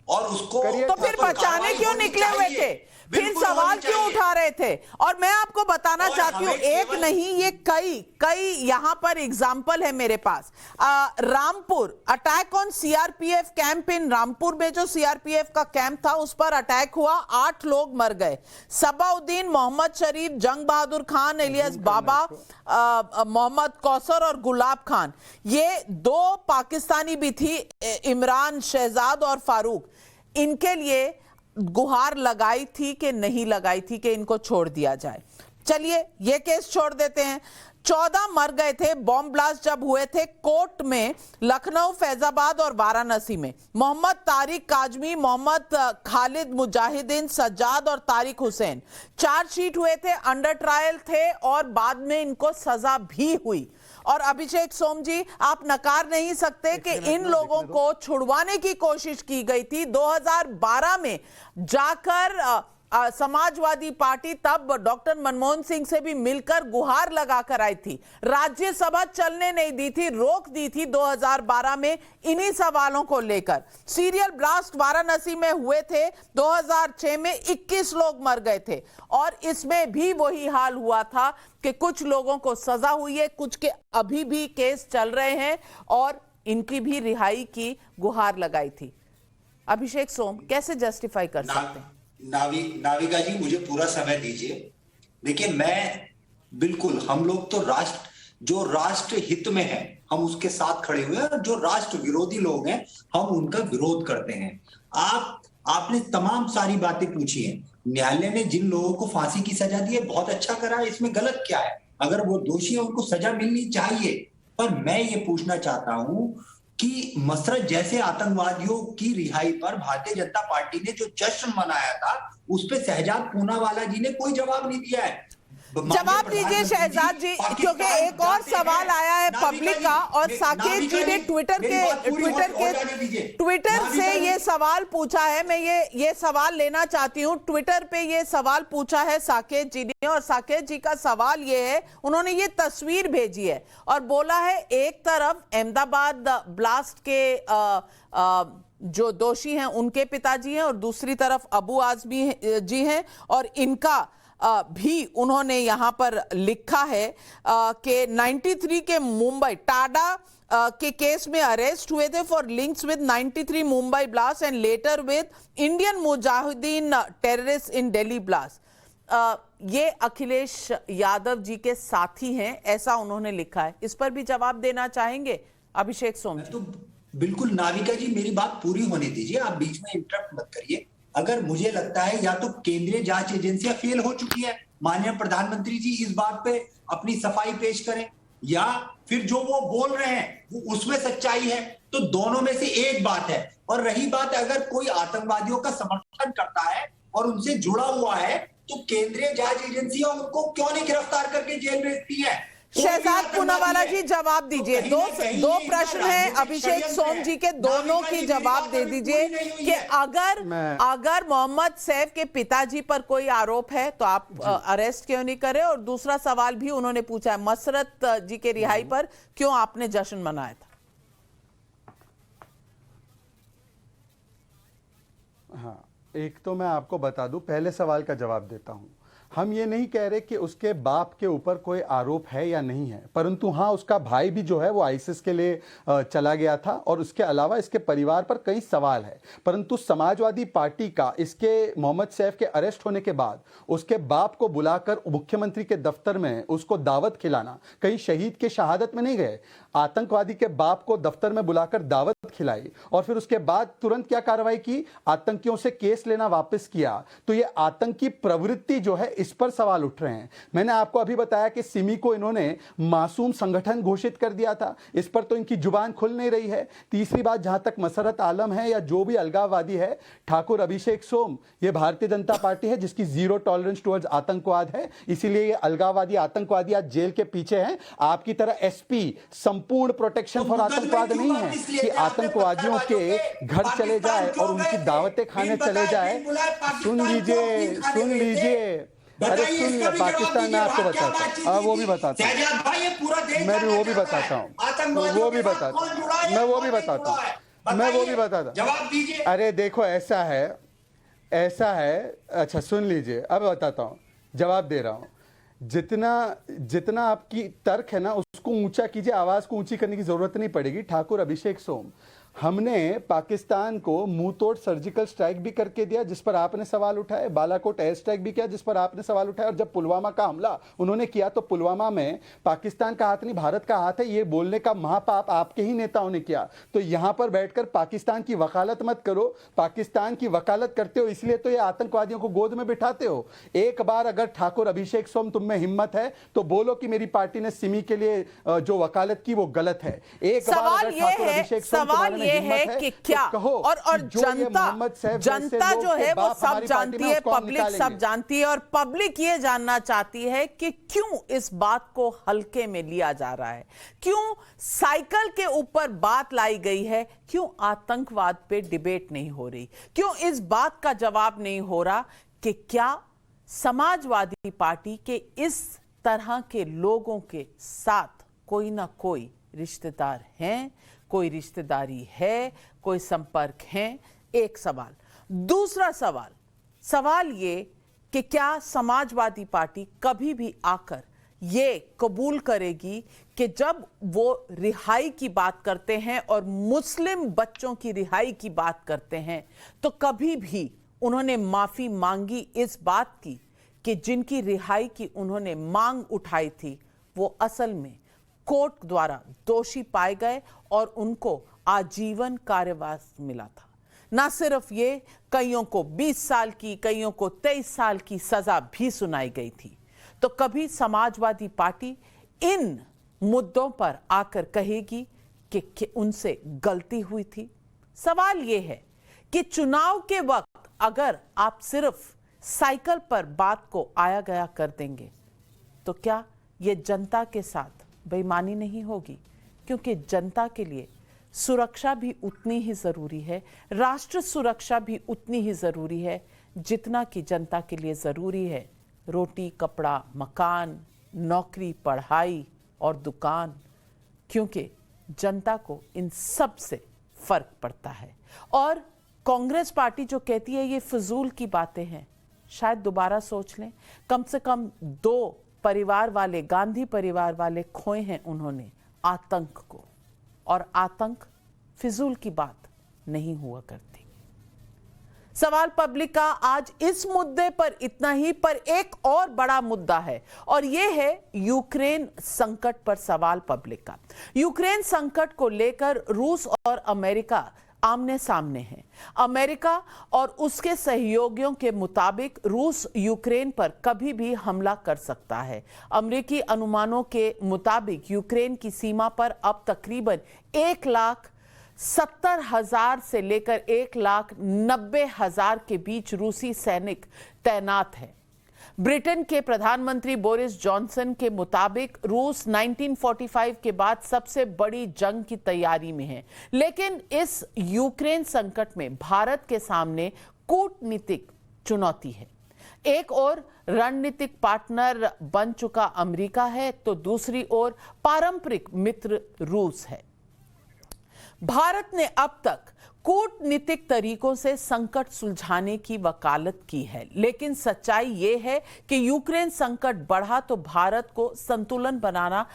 और उसको तो फिर बचाने क्यों निकले हुए थे? फिर सवाल क्यों उठा रहे थे? और मैं आपको बताना चाहती हूँ, एक नहीं ये कई यहां पर एग्जाम्पल है मेरे पास। Rampur, attack on CRPF camp in Rampur में जो सीआरपीएफ का कैंप था उस पर अटैक हुआ, 8 लोग मर गए। सबाउद्दीन, मोहम्मद शरीफ, जंग बहादुर खान एलियस बाबा, मोहम्मद कौसर और गुलाब खान, ये 2 पाकिस्तानी भी थी, इमरान, शहजाद और फारूक। इनके लिए गुहार लगाई थी कि नहीं लगाई थी कि इनको छोड़ दिया जाए? चलिए ये केस छोड़ देते हैं। 14 मर गए थे बॉम्ब ब्लास्ट जब हुए थे कोर्ट में, लखनऊ, फैजाबाद और वाराणसी में। मोहम्मद तारिक काजमी, मोहम्मद खालिद मुजाहिदीन, सज्जाद और तारिक हुसैन, चार्जशीट हुए थे, अंडर ट्रायल थे और बाद में इनको सजा भी हुई। और अभिषेक सोम जी, आप नकार नहीं सकते कि इन लोगों को छुड़वाने की कोशिश की गई थी। 2012 में जाकर समाजवादी पार्टी तब डॉक्टर मनमोहन सिंह से भी मिलकर गुहार लगाकर आई थी, राज्यसभा चलने नहीं दी थी, रोक दी थी 2012 में इन्हीं सवालों को लेकर। सीरियल ब्लास्ट वाराणसी में हुए थे 2006 में, 21 लोग मर गए थे और इसमें भी वही हाल हुआ था कि कुछ लोगों को सजा हुई है, कुछ के अभी भी केस चल रहे हैं और इनकी भी रिहाई की गुहार लगाई थी। अभिषेक सोम, कैसे जस्टिफाई कर सकते हैं? नाविका जी, मुझे पूरा समय दीजिए। देखिए, मैं बिल्कुल, हम लोग तो जो राष्ट्र हित में है हम उसके साथ खड़े हुए हैं, और जो राष्ट्र विरोधी लोग हैं हम उनका विरोध करते हैं। आपने तमाम सारी बातें पूछी हैं। न्यायालय ने जिन लोगों को फांसी की सजा दी है बहुत अच्छा करा है, इसमें गलत क्या है? अगर वो दोषी है उनको सजा मिलनी चाहिए। पर मैं ये पूछना चाहता हूं कि मसरत जैसे आतंकवादियों की रिहाई पर भारतीय जनता पार्टी ने जो जश्न मनाया था उस पे शहजाद पूनावाला जी ने कोई जवाब नहीं दिया है। जवाब दीजिए शहजाद जी, क्योंकि एक और सवाल आया है पब्लिक का और साकेत जी ने ट्विटर से ये सवाल पूछा है। मैं ये सवाल लेना चाहती हूं। ट्विटर पे ये सवाल पूछा है साकेत जी ने और साकेत जी का सवाल ये है, उन्होंने ये तस्वीर भेजी है और बोला है एक तरफ अहमदाबाद ब्लास्ट के जो दोषी हैं उनके पिताजी हैं और दूसरी तरफ अबू आजमी जी हैं और इनका भी उन्होंने यहां पर लिखा है कि 93 के मुंबई टाडा के केस में अरेस्ट हुए थे for links with 93 Mumbai blast and later with Indian Mujahideen terrorist in Delhi blast. ये अखिलेश यादव जी के साथी हैं, ऐसा उन्होंने लिखा है। इस पर भी जवाब देना चाहेंगे अभिषेक सोम? तो बिल्कुल नाविका जी, मेरी बात पूरी होने दीजिए, आप बीच में इंटरप्ट मत करिए। अगर मुझे लगता है या तो केंद्रीय जांच एजेंसियां फेल हो चुकी है, माननीय प्रधानमंत्री जी इस बात पे अपनी सफाई पेश करें, या फिर जो वो बोल रहे हैं वो उसमें सच्चाई है, तो दोनों में से एक बात है। और रही बात, अगर कोई आतंकवादियों का समर्थन करता है और उनसे जुड़ा हुआ है तो केंद्रीय जांच एजेंसियां उनको क्यों नहीं गिरफ्तार करके जेल भेजती है? शहजाद पूनावाला जी जवाब दीजिए। दो प्रश्न हैं अभिषेक सोम जी के, दोनों की जवाब दे दीजिए कि अगर मोहम्मद सैफ के पिताजी पर कोई आरोप है तो आप अरेस्ट क्यों नहीं करें? और दूसरा सवाल भी उन्होंने पूछा है, मसरत जी के रिहाई पर क्यों आपने जश्न मनाया था? हाँ, एक तो मैं आपको बता दूं, पहले सवाल का जवाब देता हूं। हम ये नहीं कह रहे कि उसके बाप के ऊपर कोई आरोप है या नहीं है, परंतु हाँ उसका भाई भी जो है वो आईसिस के लिए चला गया था और उसके अलावा इसके परिवार पर कई सवाल है। परंतु समाजवादी पार्टी का इसके मोहम्मद सैफ के अरेस्ट होने के बाद उसके बाप को बुलाकर मुख्यमंत्री के दफ्तर में उसको दावत खिलाना, कहीं शहीद के शहादत में नहीं गए, आतंकवादी के बाप को दफ्तर में बुलाकर दावत खिलाई और फिर उसके बाद तुरंत क्या कार्रवाई की, आतंकियों से केस लेना वापस किया। तो ये आतंकी प्रवृत्ति जो है इस पर सवाल उठ रहे हैं। मैंने आपको अभी बताया कि सिमी को इन्होंने मासूम संगठन घोषित कर दिया था, इस पर तो इनकी जुबान खुल नहीं रही है। तीसरी बात, जहां तक मसरत आलम है या जो भी अलगाववादी है, ठाकुर अभिषेक सोम, ये भारतीय जनता पार्टी है जिसकी जीरो टॉलरेंस टुवर्ड्स आतंकवाद है, इसीलिए ये अलगाववादी आतंकवादी आज जेल के पीछे हैं। आपकी तरह एसपी संपूर्ण प्रोटेक्शन फॉर आतंकवाद नहीं है कि आतंकवादियों के घर चले जाए और उनकी दावतें खाने चले जाए। सुन लीजिए, सुन लीजिए, अरे सुन, पाकिस्तान में आपको बताता हूँ, वो भी बताता हूँ, मैं भी वो भी बताता हूँ, वो भी बताता हूँ, मैं वो भी बताता हूँ, मैं वो भी बताता हूँ। अरे देखो ऐसा है, ऐसा है, अच्छा सुन लीजिए, अब बताता हूँ, जवाब दे रहा हूँ। जितना आपकी तर्क है ना उसको ऊंचा कीजिए, आवाज को ऊंची करने की जरूरत नहीं पड़ेगी। ठाकुर अभिषेक सोम, हमने पाकिस्तान को मुंह तोड़ सर्जिकल स्ट्राइक भी करके दिया जिस पर आपने सवाल उठाए, बालाकोट एयर स्ट्राइक भी किया जिस पर आपने सवाल उठाया, और जब पुलवामा का हमला उन्होंने किया तो पुलवामा में पाकिस्तान का हाथ नहीं भारत का हाथ है, ये बोलने का महापाप आपके ही नेताओं ने किया। तो यहां पर बैठकर पाकिस्तान की वकालत मत करो, पाकिस्तान की वकालत करते हो इसलिए तो ये आतंकवादियों को गोद में बिठाते हो। एक बार अगर ठाकुर अभिषेक सोम तुम में हिम्मत है तो बोलो कि मेरी पार्टी ने सिमी के लिए जो वकालत की वो गलत है। एक बार अगर ठाकुर अभिषेक सोम ये है कि क्या और जनता जो है वो सब जानती है, पब्लिक सब जानती है, और पब्लिक ये जानना चाहती है कि क्यों इस बात को हल्के में लिया जा रहा है, क्यों साइकिल के ऊपर बात लाई गई है, क्यों आतंकवाद पे डिबेट नहीं हो रही, क्यों इस बात का जवाब नहीं हो रहा कि क्या समाजवादी पार्टी के इस तरह के लोगों के साथ कोई ना कोई रिश्तेदार हैं, कोई रिश्तेदारी है, कोई संपर्क है। एक सवाल। दूसरा सवाल ये कि क्या समाजवादी पार्टी कभी भी आकर ये कबूल करेगी कि जब वो रिहाई की बात करते हैं और मुस्लिम बच्चों की रिहाई की बात करते हैं तो कभी भी उन्होंने माफी मांगी इस बात की कि जिनकी रिहाई की उन्होंने मांग उठाई थी वो असल में कोर्ट द्वारा दोषी पाए गए और उनको आजीवन कारावास मिला था। ना सिर्फ ये, कईयों को 20 साल की, कईयों को 23 साल की सजा भी सुनाई गई थी। तो कभी समाजवादी पार्टी इन मुद्दों पर आकर कहेगी कि उनसे गलती हुई थी? सवाल यह है कि चुनाव के वक्त अगर आप सिर्फ साइकिल पर बात को आया गया कर देंगे तो क्या ये जनता के साथ बेईमानी नहीं होगी? क्योंकि जनता के लिए सुरक्षा भी उतनी ही जरूरी है, राष्ट्र सुरक्षा भी उतनी ही जरूरी है जितना कि जनता के लिए जरूरी है रोटी, कपड़ा, मकान, नौकरी, पढ़ाई और दुकान, क्योंकि जनता को इन सब से फर्क पड़ता है। और कांग्रेस पार्टी जो कहती है ये फजूल की बातें हैं, शायद दोबारा सोच लें। कम से कम 2 परिवार वाले, गांधी परिवार वाले खोए हैं उन्होंने आतंक को, और आतंक फिजूल की बात नहीं हुआ करती। सवाल पब्लिक का आज इस मुद्दे पर इतना ही, पर एक और बड़ा मुद्दा है और यह है यूक्रेन संकट पर सवाल पब्लिक का। यूक्रेन संकट को लेकर रूस और अमेरिका आमने सामने हैं। अमेरिका और उसके सहयोगियों के मुताबिक रूस यूक्रेन पर कभी भी हमला कर सकता है। अमेरिकी अनुमानों के मुताबिक यूक्रेन की सीमा पर अब तकरीबन 1,70,000 से लेकर 1,90,000 के बीच रूसी सैनिक तैनात हैं। ब्रिटेन के प्रधानमंत्री बोरिस जॉनसन के मुताबिक रूस 1945 के बाद सबसे बड़ी जंग की तैयारी में है, लेकिन इस यूक्रेन संकट में भारत के सामने कूटनीतिक चुनौती है। एक ओर रणनीतिक पार्टनर बन चुका अमेरिका है तो दूसरी ओर पारंपरिक मित्र रूस है। भारत ने अब तक कूटनीतिक तरीकों से संकट सुलझाने की वकालत की है, लेकिन सच्चाई ये है कि यूक्रेन संकट बढ़ा तो भारत को संतुलन बनाना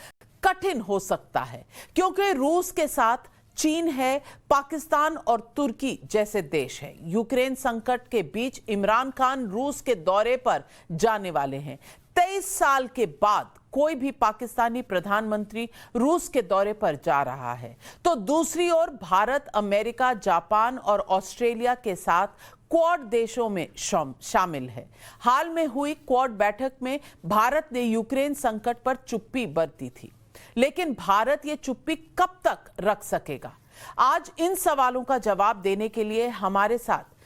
कठिन हो सकता है, क्योंकि रूस के साथ चीन है, पाकिस्तान और तुर्की जैसे देश हैं। यूक्रेन संकट के बीच इमरान खान रूस के दौरे पर जाने वाले हैं। 23 साल के बाद कोई भी पाकिस्तानी प्रधानमंत्री रूस के दौरे पर जा रहा है, तो दूसरी ओर भारत, अमेरिका, जापान और ऑस्ट्रेलिया के साथ क्वाड देशों में शामिल है। हाल में हुई क्वाड बैठक में भारत ने यूक्रेन संकट पर चुप्पी बरती थी, लेकिन भारत ये चुप्पी कब तक रख सकेगा? आज इन सवालों का जवाब देने के लिए हमारे साथ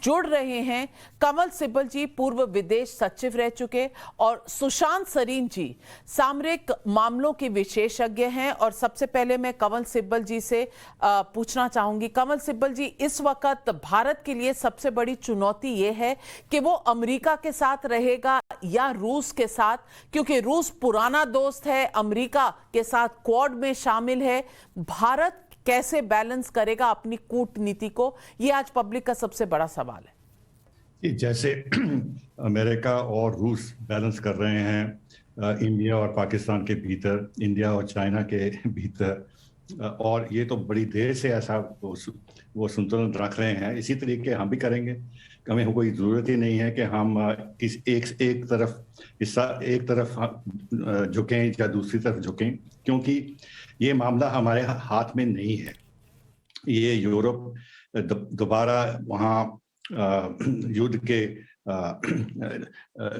जुड़ रहे हैं कमल सिब्बल जी, पूर्व विदेश सचिव रह चुके, और सुशांत सरीन जी, सामरिक मामलों के विशेषज्ञ हैं। और सबसे पहले मैं कमल सिब्बल जी से पूछना चाहूंगी। कमल सिब्बल जी, इस वक्त भारत के लिए सबसे बड़ी चुनौती ये है कि वो अमेरिका के साथ रहेगा या रूस के साथ, क्योंकि रूस पुराना दोस्त है, अमेरिका के साथ क्वाड में शामिल है। भारत कैसे बैलेंस करेगा अपनी कूटनीति को, ये आज पब्लिक का सबसे बड़ा सवाल है। जैसे अमेरिका और रूस बैलेंस कर रहे हैं इंडिया और पाकिस्तान के भीतर, इंडिया और चाइना के भीतर, और ये तो बड़ी देर से ऐसा वो संतुलन रख रहे हैं। इसी तरीके हम भी करेंगे। हमें कोई ज़रूरत ही नहीं है कि हम एक तरफ झुकें या दूसरी तरफ झुकें, क्योंकि ये मामला हमारे हाथ में नहीं है। ये यूरोप दोबारा वहाँ युद्ध के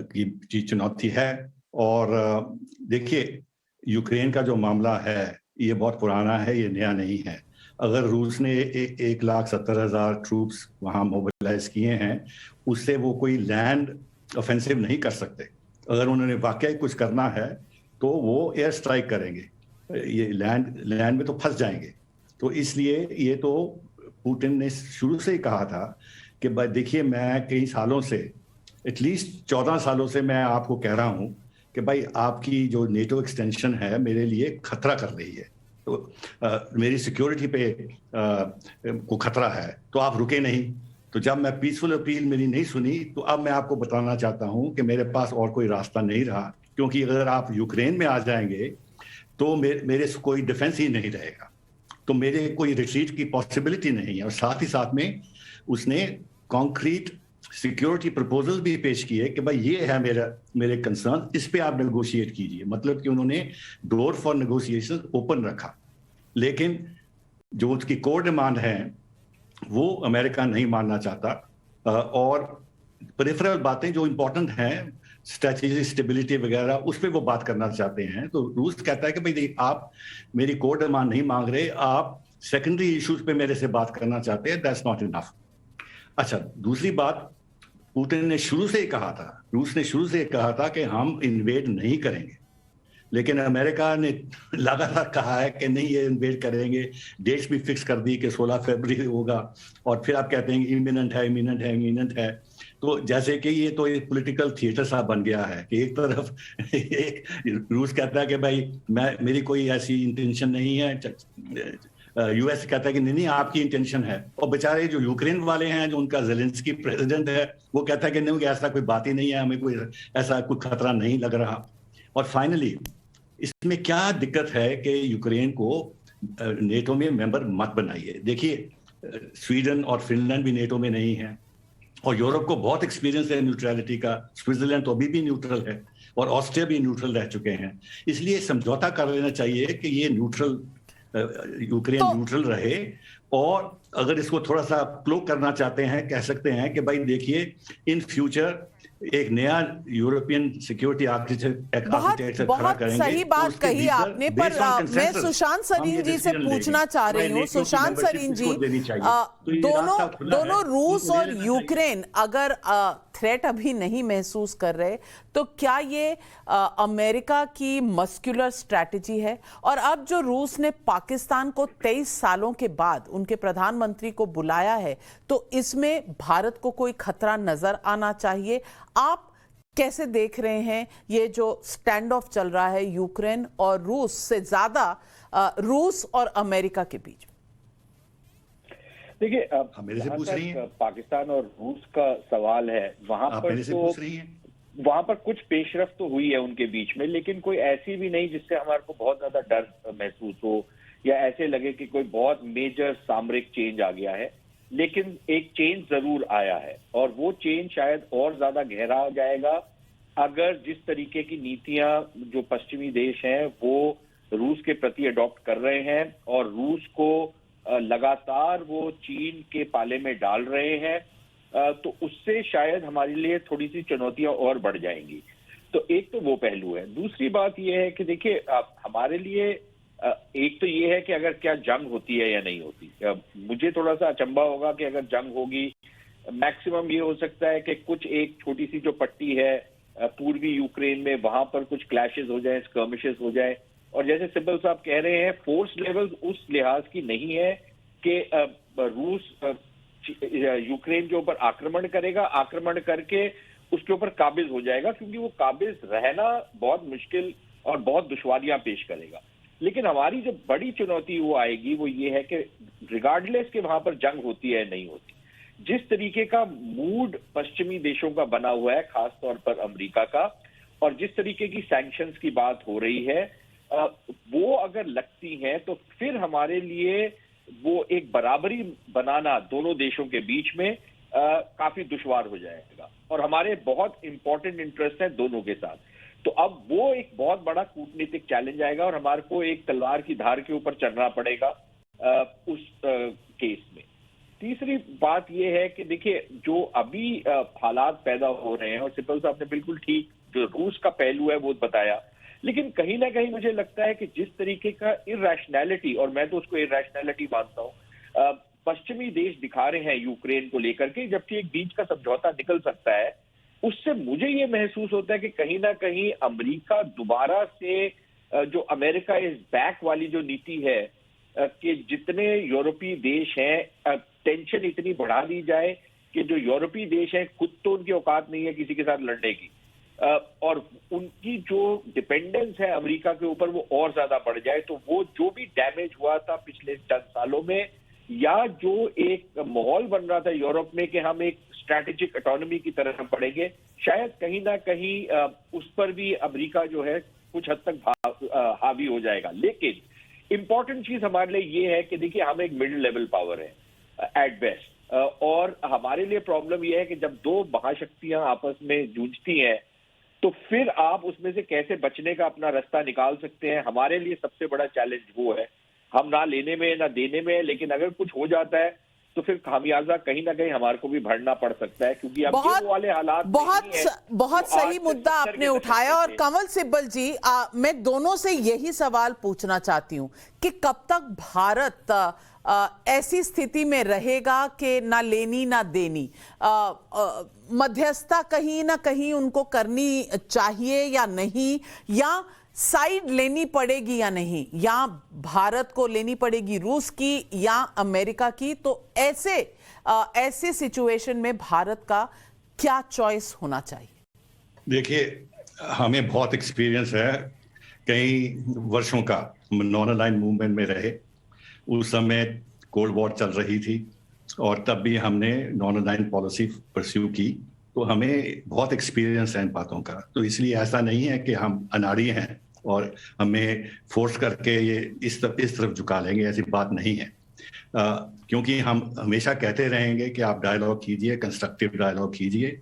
की चुनौती है। और देखिए, यूक्रेन का जो मामला है ये बहुत पुराना है, ये नया नहीं है। अगर रूस ने 1,70,000 ट्रूप्स वहाँ मोबिलाइज किए हैं, उससे वो कोई लैंड ऑफेंसिव नहीं कर सकते। अगर उन्होंने वाकई कुछ करना है तो वो एयर स्ट्राइक करेंगे, ये लैंड में तो फंस जाएंगे। तो इसलिए ये तो पुतिन ने शुरू से ही कहा था कि भाई देखिए, मैं कई सालों से, एटलीस्ट 14 सालों से मैं आपको कह रहा हूँ कि भाई आपकी जो नेटो एक्सटेंशन है मेरे लिए खतरा कर रही है, तो मेरी सिक्योरिटी पे को खतरा है, तो आप रुके नहीं। तो जब मैं पीसफुल अपील मेरी नहीं सुनी, तो अब मैं आपको बताना चाहता हूँ कि मेरे पास और कोई रास्ता नहीं रहा, क्योंकि अगर आप यूक्रेन में आ जाएंगे तो मेरे से कोई डिफेंस ही नहीं रहेगा, तो मेरे कोई रिट्रीट की पॉसिबिलिटी नहीं है। और साथ ही साथ में उसने कॉन्क्रीट सिक्योरिटी प्रपोजल भी पेश किए कि भाई ये है मेरे कंसर्न, इस पे आप नेगोशिएट कीजिए। मतलब कि उन्होंने डोर फॉर नेगोशिएशन ओपन रखा, लेकिन जो उसकी कोर डिमांड है वो अमेरिका नहीं मानना चाहता। और पेरिफेरल बातें जो इंपॉर्टेंट हैं, स्ट्रेटेजिक स्टेबिलिटी वगैरह, उस पर वो बात करना चाहते हैं। तो रूस कहता है कि भाई आप मेरी कोर डिमांड नहीं मांग रहे, आप सेकेंडरी इश्यूज पे मेरे से बात करना चाहते हैं, दैट्स नॉट इनफ। अच्छा, दूसरी बात, पुतिन ने शुरू से ही कहा था, रूस ने शुरू से कहा था कि हम इन्वेड नहीं करेंगे, लेकिन अमेरिका ने लगातार कहा है कि नहीं ये इन्वेड करेंगे, डेट्स भी फिक्स कर दी कि 16 फरवरी होगा, और फिर आप कहते हैं इमिनेंट है। तो जैसे कि ये तो एक पॉलिटिकल थिएटर सा बन गया है कि एक तरफ एक रूस कहता है कि भाई मेरी कोई ऐसी इंटेंशन नहीं है, यूएस कहता है कि नहीं आपकी इंटेंशन है, और बेचारे जो यूक्रेन वाले हैं, जो उनका ज़ेलेंस्की प्रेसिडेंट है, वो कहता है कि नहीं ऐसा कोई बात ही नहीं है, हमें कोई ऐसा कोई खतरा नहीं लग रहा। और फाइनली इसमें क्या दिक्कत है कि यूक्रेन को नेटो में मेंबर मत बनाइए। देखिए, स्वीडन और फिनलैंड भी नेटो में नहीं है, और यूरोप को बहुत एक्सपीरियंस है न्यूट्रलिटी का। स्विट्जरलैंड तो अभी भी न्यूट्रल है, और ऑस्ट्रिया भी न्यूट्रल रह चुके हैं। इसलिए समझौता कर लेना चाहिए कि ये यूक्रेन न्यूट्रल रहे, और अगर इसको थोड़ा सा क्लोक करना चाहते हैं, कह सकते हैं कि भाई देखिए, इन फ्यूचर एक नया यूरोपियन सिक्योरिटी आर्किटेक्चर खड़ा करेंगे। सही बात कही आपने, पर मैं सुशांत सरीन जी से पूछना चाह रही हूँ। सुशांत सरीन जी, दोनों रूस और यूक्रेन अगर थ्रेट अभी नहीं महसूस कर रहे, तो क्या ये अमेरिका की मस्कुलर स्ट्रैटेजी है? और अब जो रूस ने पाकिस्तान को 23 सालों के बाद उनके प्रधानमंत्री को बुलाया है, तो इसमें भारत को कोई खतरा नजर आना चाहिए? आप कैसे देख रहे हैं ये जो स्टैंड ऑफ चल रहा है यूक्रेन और रूस से, ज्यादा रूस और अमेरिका के बीच? देखिए आप मेरे से पूछ रही हैं, पाकिस्तान और रूस का सवाल है, वहां आप पर मेरे से तो पूछ रही हैं। वहां पर कुछ पेशरफ तो हुई है उनके बीच में, लेकिन कोई ऐसी भी नहीं जिससे हमारे को बहुत ज्यादा डर महसूस हो या ऐसे लगे कि कोई बहुत मेजर सामरिक चेंज आ गया है। लेकिन एक चेंज जरूर आया है, और वो चेंज शायद और ज्यादा गहरा हो जाएगा अगर जिस तरीके की नीतियां जो पश्चिमी देश हैं वो रूस के प्रति अडॉप्ट कर रहे हैं और रूस को लगातार वो चीन के पाले में डाल रहे हैं, तो उससे शायद हमारे लिए थोड़ी सी चुनौतियां और बढ़ जाएंगी। तो एक तो वो पहलू है। दूसरी बात ये है कि देखिए हमारे लिए एक तो ये है कि अगर क्या जंग होती है या नहीं होती। मुझे थोड़ा सा अचंभा होगा कि अगर जंग होगी, मैक्सिमम ये हो सकता है कि कुछ एक छोटी सी जो पट्टी है पूर्वी यूक्रेन में, वहां पर कुछ क्लैशेस हो जाए, स्कर्मिशेस हो जाए। और जैसे सिब्बल साहब कह रहे हैं, फोर्स लेवल उस लिहाज की नहीं है कि रूस यूक्रेन के ऊपर आक्रमण करेगा, आक्रमण करके उसके ऊपर काबिज हो जाएगा, क्योंकि वो काबिज रहना बहुत मुश्किल और बहुत दुश्वारियां पेश करेगा। लेकिन हमारी जो बड़ी चुनौती वो आएगी वो ये है कि रिगार्डलेस के वहां पर जंग होती है नहीं होती, जिस तरीके का मूड पश्चिमी देशों का बना हुआ है, खास तौर पर अमेरिका का, और जिस तरीके की सैंक्शंस की बात हो रही है, वो अगर लगती हैं तो फिर हमारे लिए वो एक बराबरी बनाना दोनों देशों के बीच में काफी दुश्वार हो जाएगा। और हमारे बहुत इंपॉर्टेंट इंटरेस्ट है दोनों के साथ। तो अब वो एक बहुत बड़ा कूटनीतिक चैलेंज आएगा और हमारे को एक तलवार की धार के ऊपर चलना पड़ेगा उस केस में। तीसरी बात यह है कि देखिए जो अभी हालात पैदा हो रहे हैं, और सिब्बल साहब ने बिल्कुल ठीक जो रूस का पहलू है वो बताया, लेकिन कहीं ना कहीं मुझे लगता है कि जिस तरीके का इरैशनैलिटी, और मैं तो उसको इरैशनैलिटी मानता हूं, पश्चिमी देश दिखा रहे हैं यूक्रेन को लेकर के, जबकि एक बीच का समझौता निकल सकता है, उससे मुझे ये महसूस होता है कि कहीं ना कहीं अमेरिका दोबारा से जो अमेरिका इज बैक वाली जो नीति है कि जितने यूरोपीय देश हैं टेंशन इतनी बढ़ा दी जाए कि जो यूरोपीय देश हैं खुद तो उनकी औकात नहीं है किसी के साथ लड़ने की, और उनकी जो डिपेंडेंस है अमेरिका के ऊपर वो और ज्यादा बढ़ जाए। तो वो जो भी डैमेज हुआ था पिछले 10 सालों में, या जो एक माहौल बन रहा था यूरोप में कि हम एक स्ट्रैटेजिक ऑटोनॉमी की तरफ बढ़ेंगे, शायद कहीं ना कहीं उस पर भी अमेरिका जो है कुछ हद तक हावी हो जाएगा। लेकिन इंपॉर्टेंट चीज हमारे लिए ये है कि देखिए हम एक मिडिल लेवल पावर है एट बेस्ट, और हमारे लिए प्रॉब्लम यह है कि जब दो महाशक्तियां आपस में जूझती हैं तो फिर आप उसमें से कैसे बचने का अपना रास्ता निकाल सकते हैं। हमारे लिए सबसे बड़ा चैलेंज वो है, हम ना लेने में ना देने में, लेकिन अगर कुछ हो जाता है तो फिर खामियाजा कहीं ना कहीं हमारे को भी भरना पड़ सकता है, क्योंकि अब ये वाले हालात बहुत सही मुद्दा आपने उठाया। और कंवल सिब्बल जी, मैं दोनों से यही सवाल पूछना चाहती हूं कि कब तक भारत ऐसी स्थिति में रहेगा कि ना लेनी ना देनी, मध्यस्थता कहीं ना कहीं उनको करनी चाहिए या नहीं, या साइड लेनी पड़ेगी या नहीं, या भारत को लेनी पड़ेगी रूस की या अमेरिका की। तो ऐसे सिचुएशन में भारत का क्या चॉइस होना चाहिए? देखिए हमें बहुत एक्सपीरियंस है कई वर्षों का, नॉन अलाइन्ड मूवमेंट में रहे, उस समय कोल्ड वॉर चल रही थी और तब भी हमने नॉन अलाइन्ड पॉलिसी परस्यू की, तो हमें बहुत एक्सपीरियंस है इन बातों का। तो इसलिए ऐसा नहीं है कि हम अनाड़ी हैं और हमें फोर्स करके ये इस तरफ झुका लेंगे, ऐसी बात नहीं है। क्योंकि हम हमेशा कहते रहेंगे कि आप डायलॉग कीजिए, कंस्ट्रक्टिव डायलॉग कीजिए,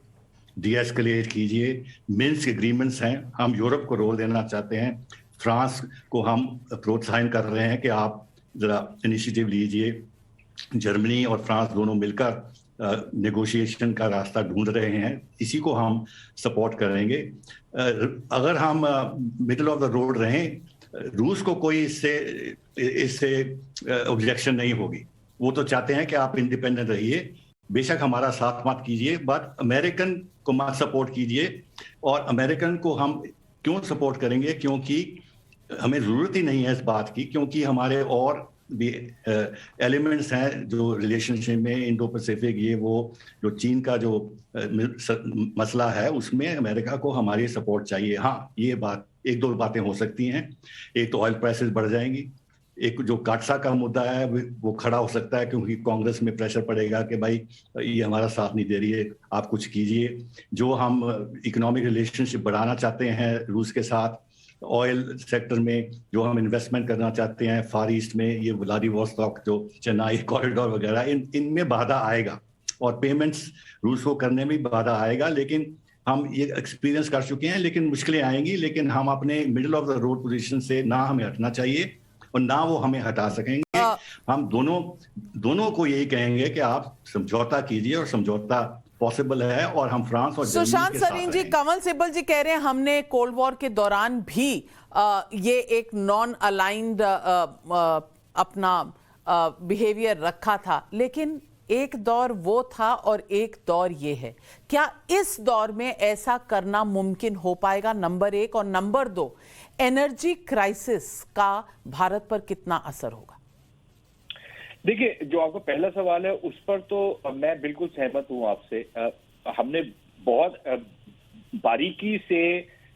डी-एस्केलेट कीजिए, मिन्स्क एग्रीमेंट्स हैं, हम यूरोप को रोल देना चाहते हैं, फ्रांस को हम प्रोत्साहन कर रहे हैं कि आप जरा इनिशिएटिव लीजिए, जर्मनी और फ्रांस दोनों मिलकर नेगोशिएशन का रास्ता ढूंढ रहे हैं, इसी को हम सपोर्ट करेंगे। अगर हम मिडिल ऑफ द रोड रहें, रूस को कोई इससे ऑब्जेक्शन नहीं होगी, वो तो चाहते हैं कि आप इंडिपेंडेंट रहिए, बेशक हमारा साथ मत कीजिए, बट अमेरिकन को मत सपोर्ट कीजिए। और अमेरिकन को हम क्यों सपोर्ट करेंगे, क्योंकि हमें जरूरत ही नहीं है इस बात की, क्योंकि हमारे और भी एलिमेंट्स हैं जो रिलेशनशिप में, इंडो पैसिफिक, ये वो जो चीन का जो मसला है उसमें अमेरिका को हमारी सपोर्ट चाहिए। हाँ, ये बात एक दो बातें हो सकती हैं, एक तो ऑयल प्राइसेस बढ़ जाएंगी, एक जो काटसा का मुद्दा है वो खड़ा हो सकता है, क्योंकि कांग्रेस में प्रेशर पड़ेगा कि भाई ये हमारा साथ नहीं दे रही है, आप कुछ कीजिए। जो हम इकोनॉमिक रिलेशनशिप बढ़ाना चाहते हैं रूस के साथ, ऑयल सेक्टर में जो हम इन्वेस्टमेंट करना चाहते हैं फार ईस्ट में, ये व्लादिवोस्टॉक जो चेन्नई कॉरिडोर वगैरह, इनमें बाधा आएगा और पेमेंट्स रूस को करने में बाधा आएगा। लेकिन हम ये एक्सपीरियंस कर चुके हैं, लेकिन मुश्किलें आएंगी। लेकिन हम अपने middle of the road position से ना हमें हटना चाहिए और ना वो हमें हटा सकेंगे। हम दोनों को यही कहेंगे कि आप समझौता कीजिए, और समझौता पॉसिबल है, और हम फ्रांस और सुशांत सरीन जी, कमल सिब्बल जी कह रहे हैं हमने कोल्ड वॉर के दौरान भी ये एक नॉन अलाइंड अपना बिहेवियर रखा था, लेकिन एक दौर वो था और एक दौर ये है। क्या इस दौर में ऐसा करना मुमकिन हो पाएगा? नंबर 1, और नंबर 2, एनर्जी क्राइसिस का भारत पर कितना असर होगा? देखिए, जो आपका पहला सवाल है उस पर तो मैं बिल्कुल सहमत हूं आपसे। हमने बहुत बारीकी से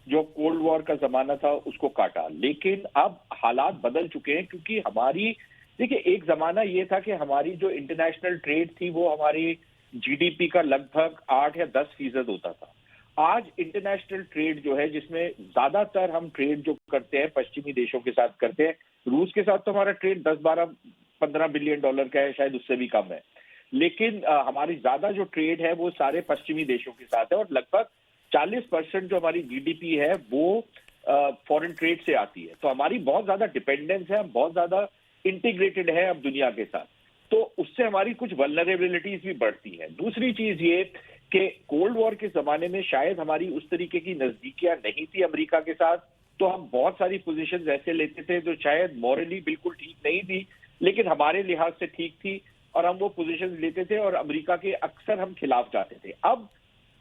जो कोल्ड वॉर का जमाना था उसको काटा, लेकिन अब हालात बदल चुके हैं। क्योंकि हमारी, देखिए, एक जमाना ये था कि हमारी जो इंटरनेशनल ट्रेड थी वो हमारी जीडीपी का लगभग 8 या 10% होता था। आज इंटरनेशनल ट्रेड जो है, जिसमें ज्यादातर हम ट्रेड जो करते हैं पश्चिमी देशों के साथ करते हैं। रूस के साथ तो हमारा ट्रेड 10, 12, 15 बिलियन डॉलर का है, शायद उससे भी कम है। लेकिन हमारी ज्यादा जो ट्रेड है वो सारे पश्चिमी देशों के साथ है, और लगभग 40% जो हमारी जीडीपी है वो फॉरेन ट्रेड से आती है। तो हमारी बहुत ज्यादा डिपेंडेंस है, बहुत ज्यादा इंटीग्रेटेड है अब दुनिया के साथ। तो उससे हमारी कुछ वल्नरेबिलिटीज भी बढ़ती हैं। दूसरी चीज ये कि कोल्ड वॉर के जमाने में शायद हमारी उस तरीके की नजदीकियां नहीं थी अमेरिका के साथ, तो हम बहुत सारी पोजीशंस ऐसे लेते थे जो शायद मॉरली बिल्कुल ठीक नहीं थी, लेकिन हमारे लिहाज से ठीक थी, और हम वो पोजीशंस लेते थे और अमेरिका के अक्सर हम खिलाफ जाते थे। अब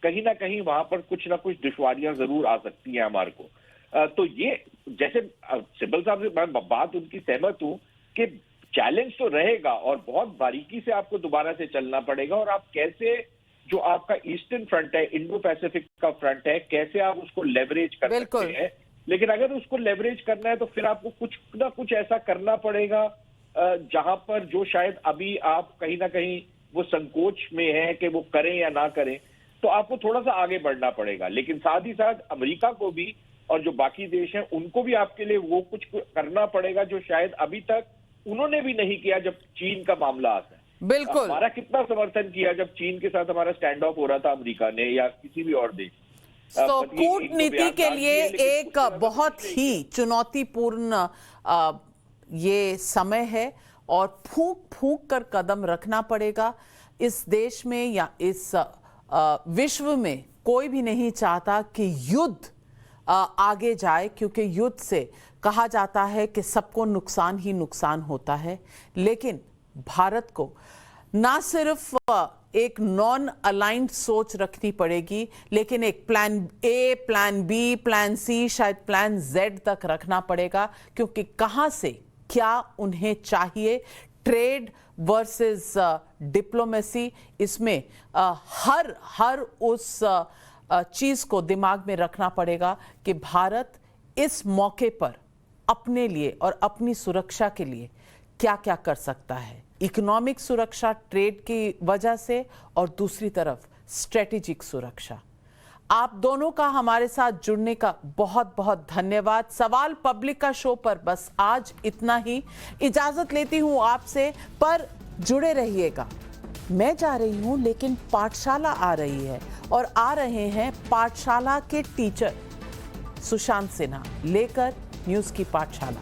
कहीं ना कहीं वहां पर कुछ ना कुछ दुश्वारियां जरूर आ सकती हैं हमारे को। तो ये, जैसे सिब्बल साहब से मैं बात उनकी सहमत हूं कि चैलेंज तो रहेगा और बहुत बारीकी से आपको दोबारा से चलना पड़ेगा, और आप कैसे, जो आपका ईस्टर्न फ्रंट है, इंडो पैसिफिक का फ्रंट है, कैसे आप उसको लेवरेज कर सकते हैं। लेकिन अगर उसको लेवरेज करना है तो फिर आपको कुछ ना कुछ ऐसा करना पड़ेगा जहां पर जो शायद अभी आप कहीं ना कहीं वो संकोच में है कि वो करें या ना करें, तो आपको थोड़ा सा आगे बढ़ना पड़ेगा। लेकिन साथ ही साथ अमेरिका को भी और जो बाकी देश हैं उनको भी आपके लिए वो कुछ करना पड़ेगा जो शायद अभी तक उन्होंने भी नहीं किया जब चीन का मामला आता है। बिल्कुल, हमारा कितना समर्थन किया जब चीन के साथ हमारा स्टैंड ऑफ हो रहा था अमेरिका ने या किसी भी और देश। तो कूटनीति के लिए एक बहुत ही चुनौतीपूर्ण ये समय है, और फूंक फूंक कर कदम रखना पड़ेगा। इस देश में या इस विश्व में कोई भी नहीं चाहता कि युद्ध आगे जाए, क्योंकि युद्ध से कहा जाता है कि सबको नुकसान ही नुकसान होता है। लेकिन भारत को ना सिर्फ एक नॉन अलाइंड सोच रखनी पड़ेगी, लेकिन एक plan A, plan B, plan C, शायद प्लान जेड तक रखना पड़ेगा, क्योंकि कहां से क्या उन्हें चाहिए। ट्रेड वर्सेस डिप्लोमेसी, इसमें हर उस चीज को दिमाग में रखना पड़ेगा कि भारत इस मौके पर अपने लिए और अपनी सुरक्षा के लिए क्या क्या कर सकता है। इकोनॉमिक सुरक्षा ट्रेड की वजह से, और दूसरी तरफ स्ट्रेटेजिक सुरक्षा। आप दोनों का हमारे साथ जुड़ने का बहुत बहुत धन्यवाद। सवाल पब्लिक का शो पर बस आज इतना ही। इजाजत लेती हूं आपसे, पर जुड़े रहिएगा। मैं जा रही हूं, लेकिन पाठशाला आ रही है, और आ रहे हैं पाठशाला के टीचर सुशांत सिन्हा लेकर न्यूज़ की पाठशाला।